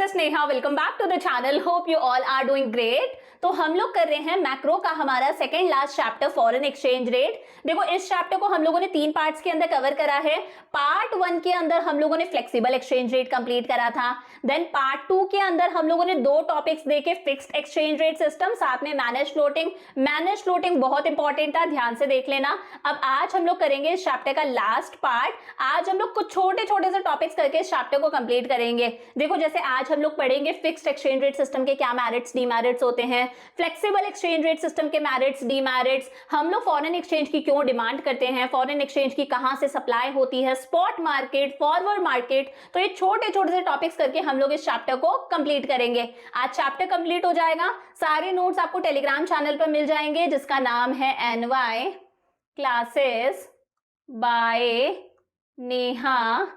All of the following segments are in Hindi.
This is Neha, welcome back to the channel. Hope you all are doing great. तो हम लोग कर रहे हैं मैक्रो का हमारा second last chapter foreign exchange rate. देखो इस चैप्टर को हम लोगों ने 3 पार्ट्स के अंदर कवर करा है। पार्ट 1 के अंदर हम लोगों ने फ्लेक्सिबल एक्सचेंज रेट कंप्लीट करा था। देन पार्ट 2 के अंदर हम लोगों ने 2 टॉपिक्स देखे, फिक्स्ड एक्सचेंज रेट सिस्टम, साथ में मैनेज फ्लोटिंग। मैनेज फ्लोटिंग बहुत इंपॉर्टेंट था, ध्यान से देख लेना। अब आज हम लोग करेंगे इस चैप्टर का लास्ट पार्ट। आज हम लोग कुछ छोटे छोटे से टॉपिक्स करके इस चैप्टर को कंप्लीट करेंगे। देखो जैसे आज हम लोग पढ़ेंगे फिक्स्ड एक्सचेंज रेट सिस्टम के क्या मेरिट्स डीमेरिट्स होते हैं, फ्लेक्सिबल एक्सचेंज रेट सिस्टम के मेरिट्स डीमेरिट्स, हम लोग फॉरेन एक्सचेंज की क्यों डिमांड करते हैं, फॉरेन एक्सचेंज की कहां से सप्लाई होती है, स्पॉट मार्केट, फॉरवर्ड मार्केट। तो ये छोटे छोटे से टॉपिक्स करके हम लोग इस चैप्टर को कंप्लीट करेंगे। आज चैप्टर कंप्लीट हो जाएगा। सारे नोट्स आपको टेलीग्राम चैनल पर मिल जाएंगे जिसका नाम है NY classes bye Neha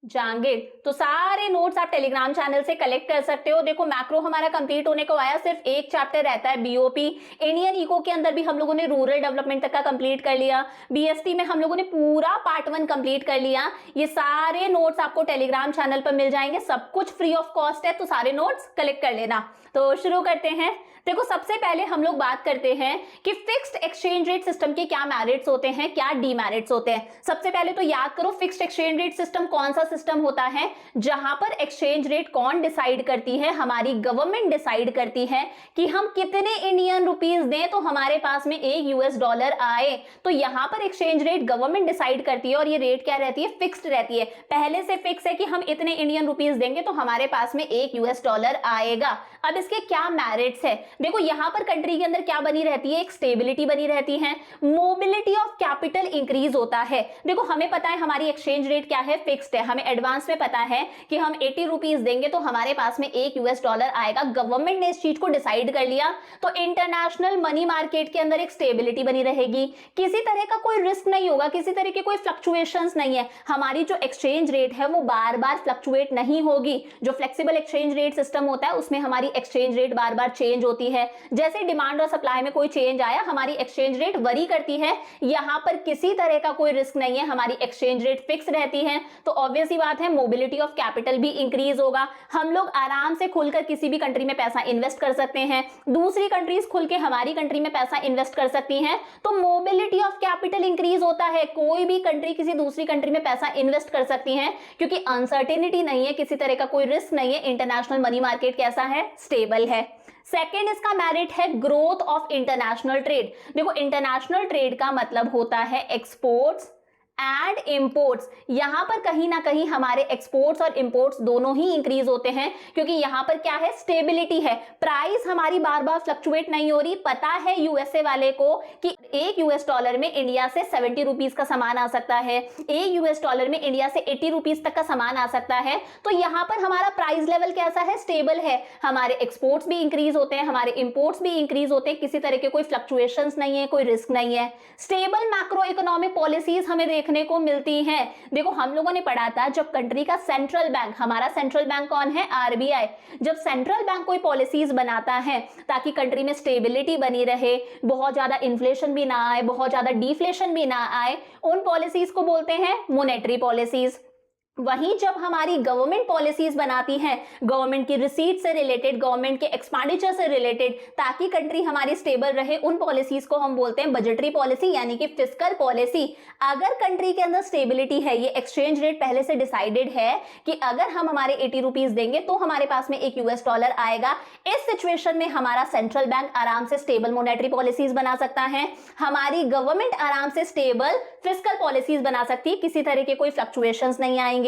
Jangid. तो सारे नोट्स आप टेलीग्राम चैनल से कलेक्ट कर सकते हो। देखो मैक्रो हमारा कंप्लीट होने को आया, सिर्फ एक चैप्टर रहता है BOP। इंडियन इको के अंदर भी हम लोगों ने रूरल डेवलपमेंट तक का कंप्लीट कर लिया। BST में हम लोगों ने पूरा पार्ट 1 कंप्लीट कर लिया। ये सारे नोट्स आपको टेलीग्राम चैनल पर मिल जाएंगे, सब कुछ फ्री ऑफ कॉस्ट है, तो सारे नोट्स कलेक्ट कर लेना। तो शुरू करते हैं। देखो सबसे पहले हम लोग बात करते हैं कि फिक्स्ड एक्सचेंज रेट सिस्टम के क्या मेरिट्स होते हैं, क्या डीमेरिट्स होते हैं। सबसे पहले तो याद करो फिक्स्ड एक्सचेंज रेट सिस्टम कौन सा सिस्टम होता है जहां पर एक्सचेंज रेट कौन डिसाइड करती है, हमारी गवर्नमेंट डिसाइड करती है कि हम कितने इंडियन रुपीस दें तो हमारे पास में एक $1 आए। तो यहां पर एक्सचेंज रेट गवर्नमेंट डिसाइड करती है और ये रेट क्या रहती है, फिक्स्ड रहती है। पहले से फिक्स है कि हम इतने इंडियन रुपीस देंगे तो हमारे पास में एक $1 आएगा। अब इसके क्या मेरिट्स है, देखो यहां पर कंट्री के अंदर क्या बनी रहती है, एक स्टेबिलिटी बनी रहती है, मोबिलिटी ऑफ कैपिटल इंक्रीज होता है। देखो हमें पता है हमारी एक्सचेंज रेट क्या है, फिक्स्ड है। हमें एडवांस में पता है कि हम 80 रुपीस देंगे तो हमारे पास में एक $1 आएगा। गवर्नमेंट ने इस चीज को डिसाइड कर लिया तो इंटरनेशनल मनी मार्केट के अंदर एक स्टेबिलिटी बनी रहेगी। किसी तरह का कोई रिस्क नहीं होगा, किसी तरह के कोई फ्लक्चुएशंस नहीं है। हमारी जो एक्सचेंज रेट है वो बार बार फ्लक्चुएट नहीं होगी। जो फ्लेक्सिबल एक्सचेंज रेट सिस्टम होता है उसमें हमारी एक्सचेंज रेट बार बार चेंज होती है। जैसे डिमांड और सप्लाई में कोई चेंज आया हमारी एक्सचेंज रेट वरी करती है। यहां पर किसी तरह का कोई रिस्क नहीं है, हमारी एक्सचेंज रेट फिक्स रहती है। तो ऑब्वियस ही बात है मोबिलिटी ऑफ कैपिटल भी इंक्रीज होगा। हम लोग आराम से खुलकर किसी भी कंट्री में पैसा इन्वेस्ट कर सकते हैं, दूसरी कंट्रीज खुल के हमारी कंट्री में पैसा इन्वेस्ट कर सकती हैं। तो मोबिलिटी ऑफ कैपिटल इंक्रीज होता है, कोई भी कंट्री किसी दूसरी कंट्री में पैसा इन्वेस्ट कर सकती है क्योंकि अनसर्टेनिटी नहीं है, किसी तरह का कोई रिस्क नहीं है। इंटरनेशनल मनी मार्केट कैसा है, स्टेबल है। सेकेंड इसका मेरिट है ग्रोथ ऑफ इंटरनेशनल ट्रेड। देखो इंटरनेशनल ट्रेड का मतलब होता है एक्सपोर्ट्स एंड इंपोर्ट्स। यहां पर कहीं ना कहीं हमारे एक्सपोर्ट्स और इंपोर्ट्स दोनों ही इंक्रीज होते हैं क्योंकि यहां पर क्या है, स्टेबिलिटी है। प्राइस हमारी बार बार फ्लक्चुएट नहीं हो रही। पता है यूएसए वाले को कि एक $1 में इंडिया से 70 रुपीज का सामान आ सकता है, एक $1 में इंडिया से 80 रुपीज तक का सामान आ सकता है। तो यहां पर हमारा प्राइस लेवल कैसा है, स्टेबल है। हमारे एक्सपोर्ट्स भी इंक्रीज होते हैं, हमारे इंपोर्ट्स भी इंक्रीज होते हैं, किसी तरह के कोई फ्लक्चुएशंस नहीं है, कोई रिस्क नहीं है। स्टेबल मैक्रो इकोनॉमिक पॉलिसीज हमें देखने को मिलती हैं। देखो हम लोगों ने पढ़ा था जब कंट्री का सेंट्रल बैंक, हमारा सेंट्रल बैंक कौन है, RBI, जब सेंट्रल बैंक कोई पॉलिसीज बनाता है ताकि कंट्री में स्टेबिलिटी बनी रहे, बहुत ज्यादा इन्फ्लेशन भी ना आए, बहुत ज्यादा डिफ्लेशन भी ना आए, उन पॉलिसीज को बोलते हैं मॉनेटरी पॉलिसीज। वहीं जब हमारी गवर्नमेंट पॉलिसीज बनाती हैं, गवर्नमेंट की रिसीट से रिलेटेड, गवर्नमेंट के एक्सपेंडिचर से रिलेटेड, ताकि कंट्री हमारी स्टेबल रहे, उन पॉलिसीज को हम बोलते हैं बजटरी पॉलिसी यानी कि फिस्कल पॉलिसी। अगर कंट्री के अंदर स्टेबिलिटी है, ये एक्सचेंज रेट पहले से डिसाइडेड है कि अगर हम हमारे 80 रुपीज देंगे तो हमारे पास में एक $1 आएगा, इस सिचुएशन में हमारा सेंट्रल बैंक आराम से स्टेबल मॉनेटरी पॉलिसीज बना सकता है, हमारी गवर्नमेंट आराम से स्टेबल फिस्कल पॉलिसीज बना सकती है, किसी तरह के कोई फ्लक्चुएशंस नहीं आएंगे।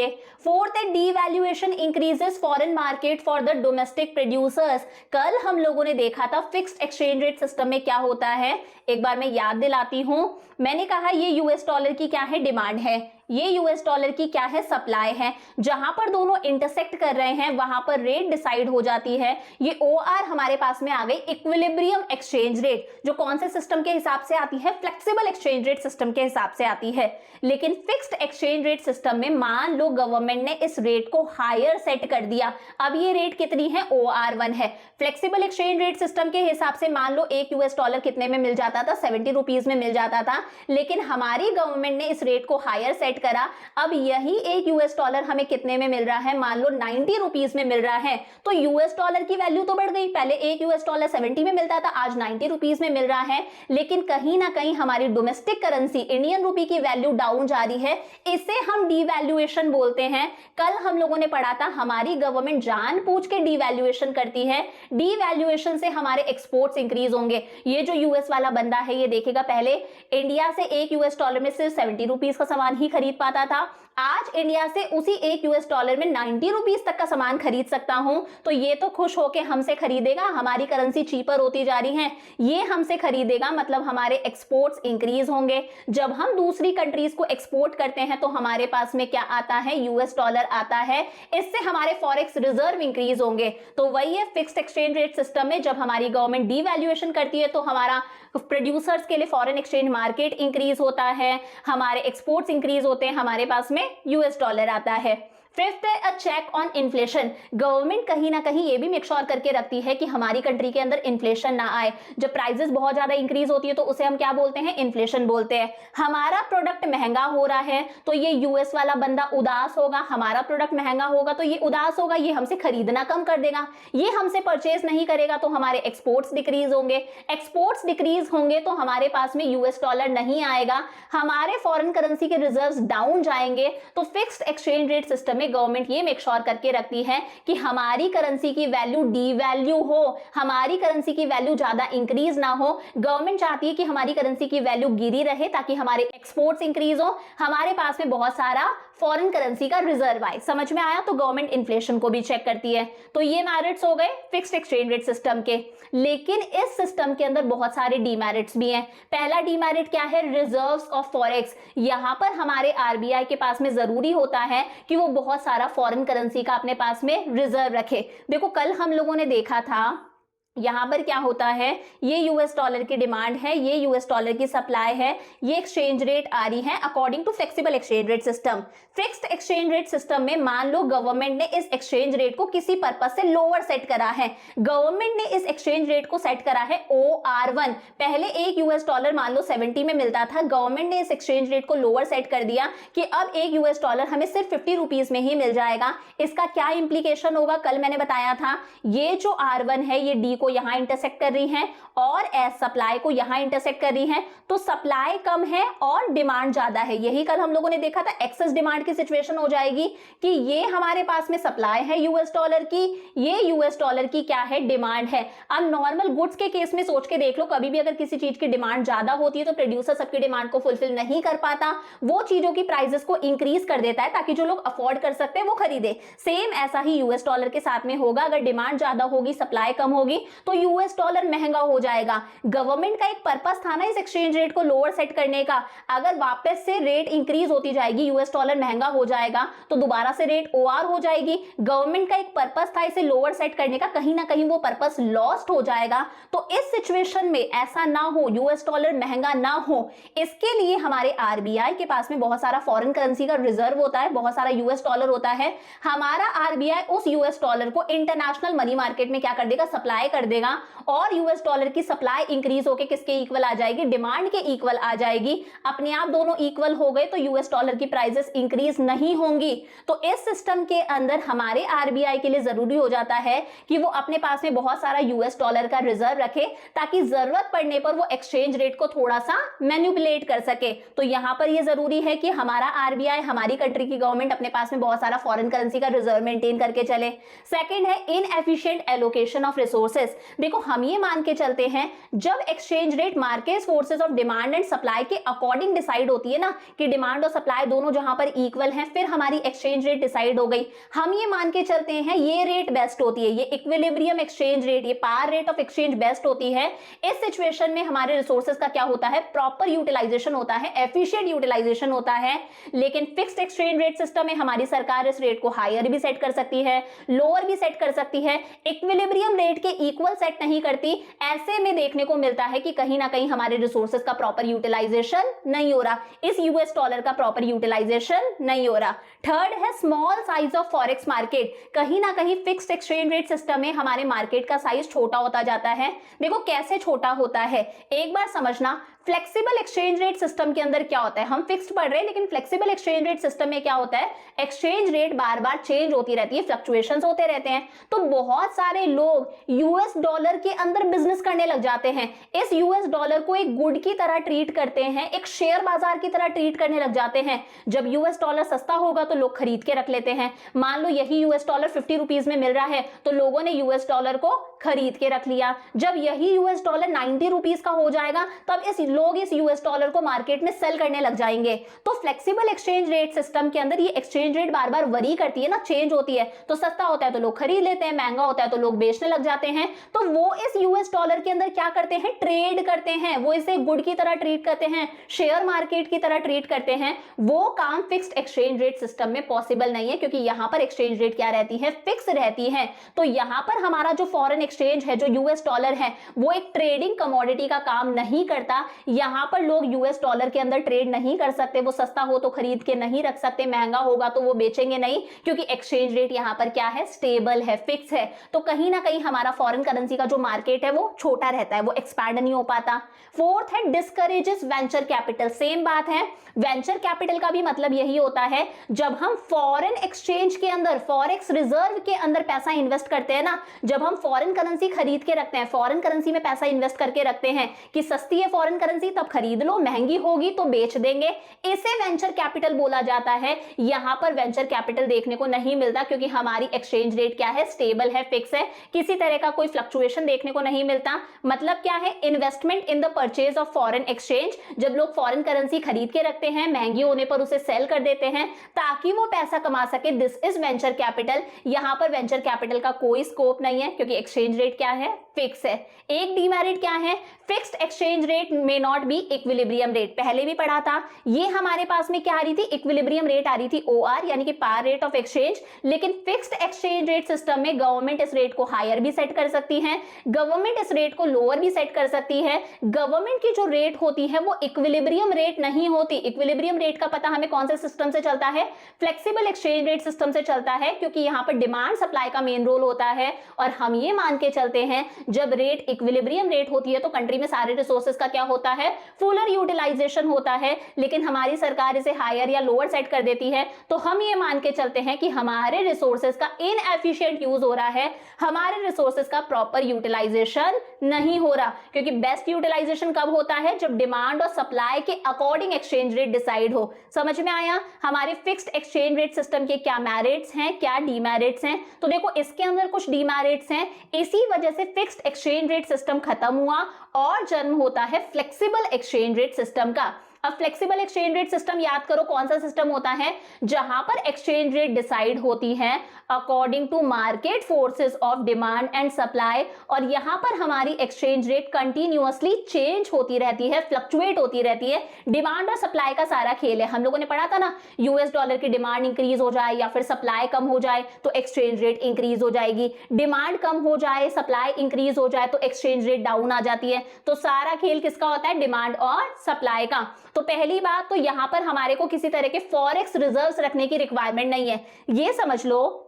फोर्थ है devaluation increases foreign market for the domestic producers. कल हम लोगों ने देखा था फिक्स्ड एक्सचेंज रेट सिस्टम में क्या होता है, एक बार मैं याद दिलाती हूं। मैंने कहा ये $1 की क्या है, डिमांड है, ये $1 की क्या है, सप्लाई है। जहां पर दोनों इंटरसेक्ट कर रहे हैं वहां पर रेट डिसाइड हो जाती है। ये OR हमारे पास में आ गई, इक्विलिब्रियम एक्सचेंज रेट, जो कौन से सिस्टम के हिसाब से आती है, फ्लेक्सिबल एक्सचेंज रेट सिस्टम के हिसाब से आती है। लेकिन फिक्स्ड एक्सचेंज रेट सिस्टम में मान लो गवर्नमेंट ने इस रेट को हायर सेट कर दिया, अब ये रेट कितनी है, OR1 है। फ्लेक्सिबल एक्सचेंज रेट सिस्टम के हिसाब से मान लो एक $1 कितने में मिल जाता था, 70 रुपीज में मिल जाता था, लेकिन हमारी गवर्नमेंट ने इस रेट को हायर सेट सेट करा, अब यही एक यूएस डॉलर हमें कितने में मिल रहा है, मान लो 90 रुपीस में मिल रहा है, तो यूएस डॉलर की वैल्यू तो बढ़ गई। पहले एक यूएस डॉलर 70 में मिलता था, आज 90 रुपीस में मिल रहा है, लेकिन कहीं ना कहीं हमारी डोमेस्टिक करेंसी इंडियन रुपी की वैल्यू डाउन जा रही है। इसे हम डीवैल्यूएशन बोलते हैं। कल हम लोगों ने पढ़ा था हमारी गवर्नमेंट जानबूझ के डीवैल्यूएशन करती है, डीवैल्यूएशन से हमारे एक्सपोर्ट्स इंक्रीज होंगे। ये जो यूएस वाला बंदा है ये देखेगा, पहले इंडिया से एक यूएस डॉलर में सिर्फ 70 रुपीस का सामान ही खरीद पाता था, आज इंडिया से उसी एक यूएस डॉलर में 90 रुपीस तक का सामान खरीद सकता हूं, तो ये तो खुश होके हमसे खरीदेगा, हमारी करेंसी चीपर होती जा रही है, ये हमसे खरीदेगा, मतलब हमारे एक्सपोर्ट्स इंक्रीज होंगे। जब हम दूसरी कंट्रीज को एक्सपोर्ट करते हैं तो हमारे पास में क्या आता है, यूएस डॉलर आता है, इससे हमारे फॉरेक्स रिजर्व इंक्रीज होंगे। तो वही है फिक्स्ड एक्सचेंज रेट सिस्टम में, जब हमारी गवर्नमेंट डीवैल्यूएशन करती है तो हमारा प्रोड्यूसर्स के लिए फॉरेन एक्सचेंज मार्केट इंक्रीज होता है, हमारे एक्सपोर्ट्स इंक्रीज होते हैं, हमारे पास में यूएस डॉलर आता है। फिफ्थ है अ चेक ऑन इन्फ्लेशन। गवर्नमेंट कहीं ना कहीं ये भी मेक श्योर करके रखती है कि हमारी कंट्री के अंदर इन्फ्लेशन ना आए। जब प्राइसेस बहुत ज्यादा इंक्रीज होती है तो उसे हम क्या बोलते हैं, इन्फ्लेशन बोलते हैं। हमारा प्रोडक्ट महंगा हो रहा है तो ये यूएस वाला बंदा उदास होगा, हमारा प्रोडक्ट महंगा होगा तो ये उदास होगा, ये हमसे खरीदना कम कर देगा, ये हमसे परचेज नहीं करेगा तो हमारे एक्सपोर्ट्स डिक्रीज होंगे, एक्सपोर्ट्स डिक्रीज होंगे तो हमारे पास में यूएस डॉलर नहीं आएगा, हमारे फॉरेन करेंसी के रिजर्व्स डाउन जाएंगे। तो fixed exchange rate system government ये मेक श्योर करके रखती है कि हमारी करेंसी की वैल्यू डीवैल्यू हो, हमारी करेंसी की वैल्यू ज्यादा इंक्रीज ना हो। गवर्नमेंट चाहती है कि हमारी करेंसी की वैल्यू गिरी रहे ताकि हमारे एक्सपोर्ट्स इंक्रीज हो, हमारे पास में बहुत सारा फॉरेन करेंसी का रिजर्व आए। समझ में आया? तो गवर्नमेंट इन्फ्लेशन को भी चेक करती है। तो ये मेरिट्स हो गए फिक्स्ड एक्सचेंज रेट सिस्टम के, लेकिन इस सिस्टम के अंदर बहुत सारे डीमेरिट्स भी हैं। पहला डीमेरिट क्या है, रिजर्व्स ऑफ फॉरेक्स। यहां पर हमारे आरबीआई के पास में जरूरी होता है कि वो बहुत सारा फॉरेन करेंसी का अपने पास में रिजर्व रखे। देखो कल हम लोगों ने देखा था यहां पर क्या होता है, ये यूएस डॉलर की डिमांड है, ये यूएस डॉलर की सप्लाई है, ये एक्सचेंज रेट आ रही है according to flexible exchange rate system. Fixed exchange rate system में मान लो गवर्नमेंट ने इस एक्सचेंज रेट को किसी पर्पस से लोअर सेट करा है, गवर्नमेंट ने इस एक्सचेंज रेट को सेट करा है OR1। पहले एक यूएस डॉलर मान लो 70 में मिलता था, गवर्नमेंट ने इस एक्सचेंज रेट को लोअर सेट कर दिया कि अब एक यूएस डॉलर हमें सिर्फ 50 रुपीज में ही मिल जाएगा। इसका क्या इंप्लीकेशन होगा, कल मैंने बताया था, ये जो R1 है ये D को यहां इंटरसेक्ट कर रही हैं और एस सप्लाई को यहां इंटरसेक्ट कर रही हैं, तो सप्लाई कम है और डिमांड ज्यादा है। यही कल हम लोगों ने देखा था, एक्सेस डिमांड की सिचुएशन हो जाएगी कि ये हमारे पास में सप्लाई है यूएस डॉलर की, ये यूएस डॉलर की क्या है, डिमांड है। अब नॉर्मल गुड्स के केस में सोच के देख लो, कभी भी अगर किसी चीज की डिमांड ज्यादा होती है तो प्रोड्यूसर सबकी डिमांड को फुलफिल नहीं कर पाता, वो चीजों की प्राइसेस को इंक्रीज कर देता है ताकि जो लोग अफोर्ड कर सकते हैं वो खरीदे। सेम ऐसा ही यूएस डॉलर के साथ में होगा, अगर डिमांड ज्यादा होगी सप्लाई कम होगी तो यूएस डॉलर महंगा हो जाएगा। गवर्नमेंट का एक पर्पस था ना इस एक्सचेंज रेट को लोअर सेट करने का, अगर वापस से रेट इंक्रीज होती जाएगी, यूएस डॉलर महंगा हो जाएगा तो दोबारा से रेट OR हो जाएगी। गवर्नमेंट का एक पर्पस था इसे लोअर सेट करने का, कहीं ना कहीं वो पर्पस लॉस्ट हो जाएगा। तो इस सिचुएशन में ऐसा ना हो, यूएस डॉलर महंगा ना हो, इसके लिए हमारे आरबीआई के पास में बहुत सारा फॉरेन करेंसी का रिजर्व होता है, बहुत सारा यूएस डॉलर होता है। हमारा आरबीआई उस यूएस डॉलर को इंटरनेशनल मनी मार्केट में क्या कर देगा, सप्लाई कर देगा, और यूएस डॉलर की सप्लाई इंक्रीज होकर किसके इक्वल आ जाएगी, डिमांड के इक्वल आ जाएगी। अपने आप दोनों इक्वल हो गए तो यूएस डॉलर की प्राइसेस इंक्रीज नहीं होंगी। तो इस सिस्टम के अंदर हमारे आरबीआई के लिए जरूरी हो जाता है कि वो अपने पास में बहुत सारा यूएस डॉलर का रिजर्व रखे ताकि जरूरत पड़ने पर वो एक्सचेंज रेट को थोड़ा सा मैनिपुलेट कर सके। तो यहां पर ये जरूरी है कि हमारा आरबीआई, हमारी कंट्री की गवर्नमेंट अपने पास में बहुत सारा फॉरेन करेंसी का रिजर्व मेंटेन करके चले। सेकंड है इनएफिशिएंट एलोकेशन ऑफ रिसोर्सेज। देखो हम ये मान के चलते हैं जब exchange rate market forces of demand and supply के अकॉर्डिंग डिसाइड होती है ना, कि डिमांड और सप्लाई दोनों जहां पर इक्वल हैं, फिर हमारी एक्सचेंज रेट डिसाइड हो गई। हम ये मान के चलते हैं ये रेट बेस्ट होती है, ये इक्विलिब्रियम एक्सचेंज रेट, ये पार रेट ऑफ एक्सचेंज बेस्ट होती है। इस सिचुएशन में हमारे रिसोर्सेज का क्या होता है, प्रॉपर यूटिलाइजेशन होता है, एफिशिएंट यूटिलाइजेशन होता है। लेकिन फिक्स्ड एक्सचेंज रेट सिस्टम में हमारी सरकार इस रेट को हायर भी सेट कर सकती है, लोअर भी सेट कर सकती है, इक्विलिब्रियम रेट के इक्वल सेट नहीं करती। ऐसे में देखने को मिलता है कि कहीं ना कहीं हमारे रिसोर्सेज का प्रॉपर यूटिलाइजेशन नहीं हो रहा, इस यूएस डॉलर का प्रॉपर यूटिलाइजेशन नहीं हो रहा। थर्ड है small size of forex market. कहीं ना कहीं फिक्स्ड एक्सचेंज रेट सिस्टम में हमारे मार्केट का साइज छोटा होता जाता है। देखो कैसे छोटा होता है, एक बार समझना, फ्लेक्सिबल एक्सचेंज रेट सिस्टम के अंदर क्या होता है, हम फिक्स्ड पढ़ रहे हैं, लेकिन फ्लेक्सिबल एक्सचेंज रेट सिस्टम में क्या होता है, एक्सचेंज रेट बार बार चेंज होती रहती है, फ्लक्चुएशंस होते रहते हैं। तो बहुत सारे लोग यूएस डॉलर के अंदर बिजनेस करने लग जाते हैं, इस यूएस डॉलर को एक गुड की तरह ट्रीट करते हैं, एक शेयर बाजार की तरह ट्रीट करने लग जाते हैं। जब यूएस डॉलर सस्ता होगा तो लोग खरीद के रख लेते हैं। मान लो यही यूएस डॉलर 50 रुपीज में मिल रहा है तो लोगों ने यूएस डॉलर को खरीद के रख लिया। जब यही यूएस डॉलर 90 रुपीज का हो जाएगा तब लोग इस यूएस डॉलर को मार्केट में सेल करने लग जाएंगे। तो फ्लेक्सिबल एक्सचेंज रेट सिस्टम के अंदर ये एक्सचेंज रेट बार बार वरी करती है ना, चेंज होती है। तो सस्ता होता है तो लोग खरीद लेते हैं, महंगा होता है तो लोग बेचने लग जाते हैं। तो वो इस यूएस डॉलर के अंदर क्या करते हैं, ट्रेड करते हैं, वो इसे गुड की तरह ट्रीट करते हैं, शेयर मार्केट की तरह ट्रीट करते हैं। वो काम फिक्स्ड एक्सचेंज रेट सिस्टम में पॉसिबल नहीं है, क्योंकि यहां पर एक्सचेंज रेट क्या रहती है, फिक्स रहती है। तो यहां पर हमारा जो फॉरेन एक्सचेंज है, जो यूएस डॉलर है, वो एक ट्रेडिंग कमोडिटी का काम नहीं करता। यहां पर लोग यूएस डॉलर के अंदर ट्रेड नहीं कर सकते, वो सस्ता हो तो खरीद के नहीं रख सकते, महंगा होगा तो वो बेचेंगे नहीं, क्योंकि एक्सचेंज रेट यहां पर क्या है, स्टेबल है, फिक्स है। तो कहीं ना कहीं हमारा फॉरेन करेंसी का जो मार्केट है वो छोटा रहता है, वो एक्सपैंड नहीं हो पाता। फोर्थ है डिस्करेजेस वेंचर कैपिटल। सेम बात है, वेंचर कैपिटल का भी मतलब यही होता है, जब हम फॉरेन एक्सचेंज के अंदर, फॉरेक्स रिजर्व के अंदर पैसा इन्वेस्ट करते हैं ना, जब हम फॉरेन करेंसी खरीद के रखते हैं, फॉरेन करेंसी में पैसा इन्वेस्ट करके रखते हैं कि सस्ती है फॉरेन करेंसी तब खरीद लो, महंगी होगी तो बेच देंगे, इसे वेंचर कैपिटल बोला जाता है। यहां पर वेंचर कैपिटल देखने को नहीं मिलता, क्योंकि हमारी एक्सचेंज रेट क्या है, स्टेबल है, फिक्स है, किसी तरह का कोई फ्लक्चुएशन देखने को नहीं मिलता। मतलब क्या है, investment in the purchase of foreign exchange. जब लोग फॉरेन करेंसी खरीद के रखते हैं, महंगी होने पर उसे सेल कर देते हैं ताकि वो पैसा कमा सके, दिस इज वेंचर कैपिटल। यहां पर वेंचर कैपिटल का कोई स्कोप नहीं है, क्योंकि एक्सचेंज रेट क्या है, फिक्स है। एक डीमेरिट क्या है, fixed exchange rate may not be equilibrium rate. पहले भी पढ़ा था, ये हमारे पास में क्या आ रही थी, इक्विलिब्रियम रेट आ रही थी, ओआर, यानी कि पार रेट ऑफ एक्सचेंज। लेकिन फिक्स्ड एक्सचेंज रेट सिस्टम में गवर्नमेंट इस रेट को हायर भी सेट कर सकती है, गवर्नमेंट इस रेट को लोअर भी सेट कर सकती है। गवर्नमेंट की जो रेट होती है वो इक्विलिब्रियम रेट नहीं होती। इक्विलिब्रियम रेट का पता हमें कौन से सिस्टम से चलता है, फ्लेक्सिबल एक्सचेंज रेट सिस्टम से चलता है, क्योंकि यहां पर डिमांड सप्लाई का मेन रोल होता है। और हम ये मान के चलते हैं, जब रेट इक्विलिब्रियम रेट होती है तो कंट्री में सारे रिसोर्सेज का क्या होता है, फुलर यूटिलाइजेशन होता है। लेकिन हमारी सरकार इसे हायर या लोअर सेट कर देती है, तो हम ये मान के चलते हैं कि हमारे रिसोर्सेज का इनएफिशिएंट यूज हो रहा है, हमारे रिसोर्सेज का प्रॉपर यूटिलाइजेशन नहीं हो रहा। क्योंकि बेस्ट यूटिलाइजेशन कब होता है, जब डिमांड और सप्लाई के अकॉर्डिंग एक्सचेंज रेट डिसाइड हो। समझ में आया हमारे फिक्स्ड एक्सचेंज रेट सिस्टम के क्या मेरिट्स हैं, क्या डीमेरिट्स हैं। तो देखो इसके अंदर कुछ डीमेरिट्स हैं, इसी वजह से फिक्स्ड एक्सचेंज रेट सिस्टम खत्म हुआ और जन्म होता है फ्लेक्सिबल एक्सचेंज रेट सिस्टम का। अब फ्लेक्सिबल एक्सचेंज रेट सिस्टम याद करो कौन सा सिस्टम होता है, जहां पर एक्सचेंज रेट डिसाइड होती है according to market forces of demand and supply. और यहां पर हमारी एक्सचेंज रेट कंटिन्यूअसली चेंज होती रहती है, फ्लक्चुएट होती रहती है। डिमांड और सप्लाई का सारा खेल है। हम लोगों ने पढ़ा था ना, यूएस डॉलर की डिमांड इंक्रीज हो जाए या फिर सप्लाई कम हो जाए तो एक्सचेंज रेट इंक्रीज हो जाएगी, डिमांड कम हो जाए, सप्लाई इंक्रीज हो जाए तो एक्सचेंज रेट डाउन आ जाती है। तो सारा खेल किसका होता है, डिमांड और सप्लाई का। तो पहली बात तो यहां पर हमारे को किसी तरह के फॉरेक्स रिजर्व्स रखने की रिक्वायरमेंट नहीं है। ये समझ लो,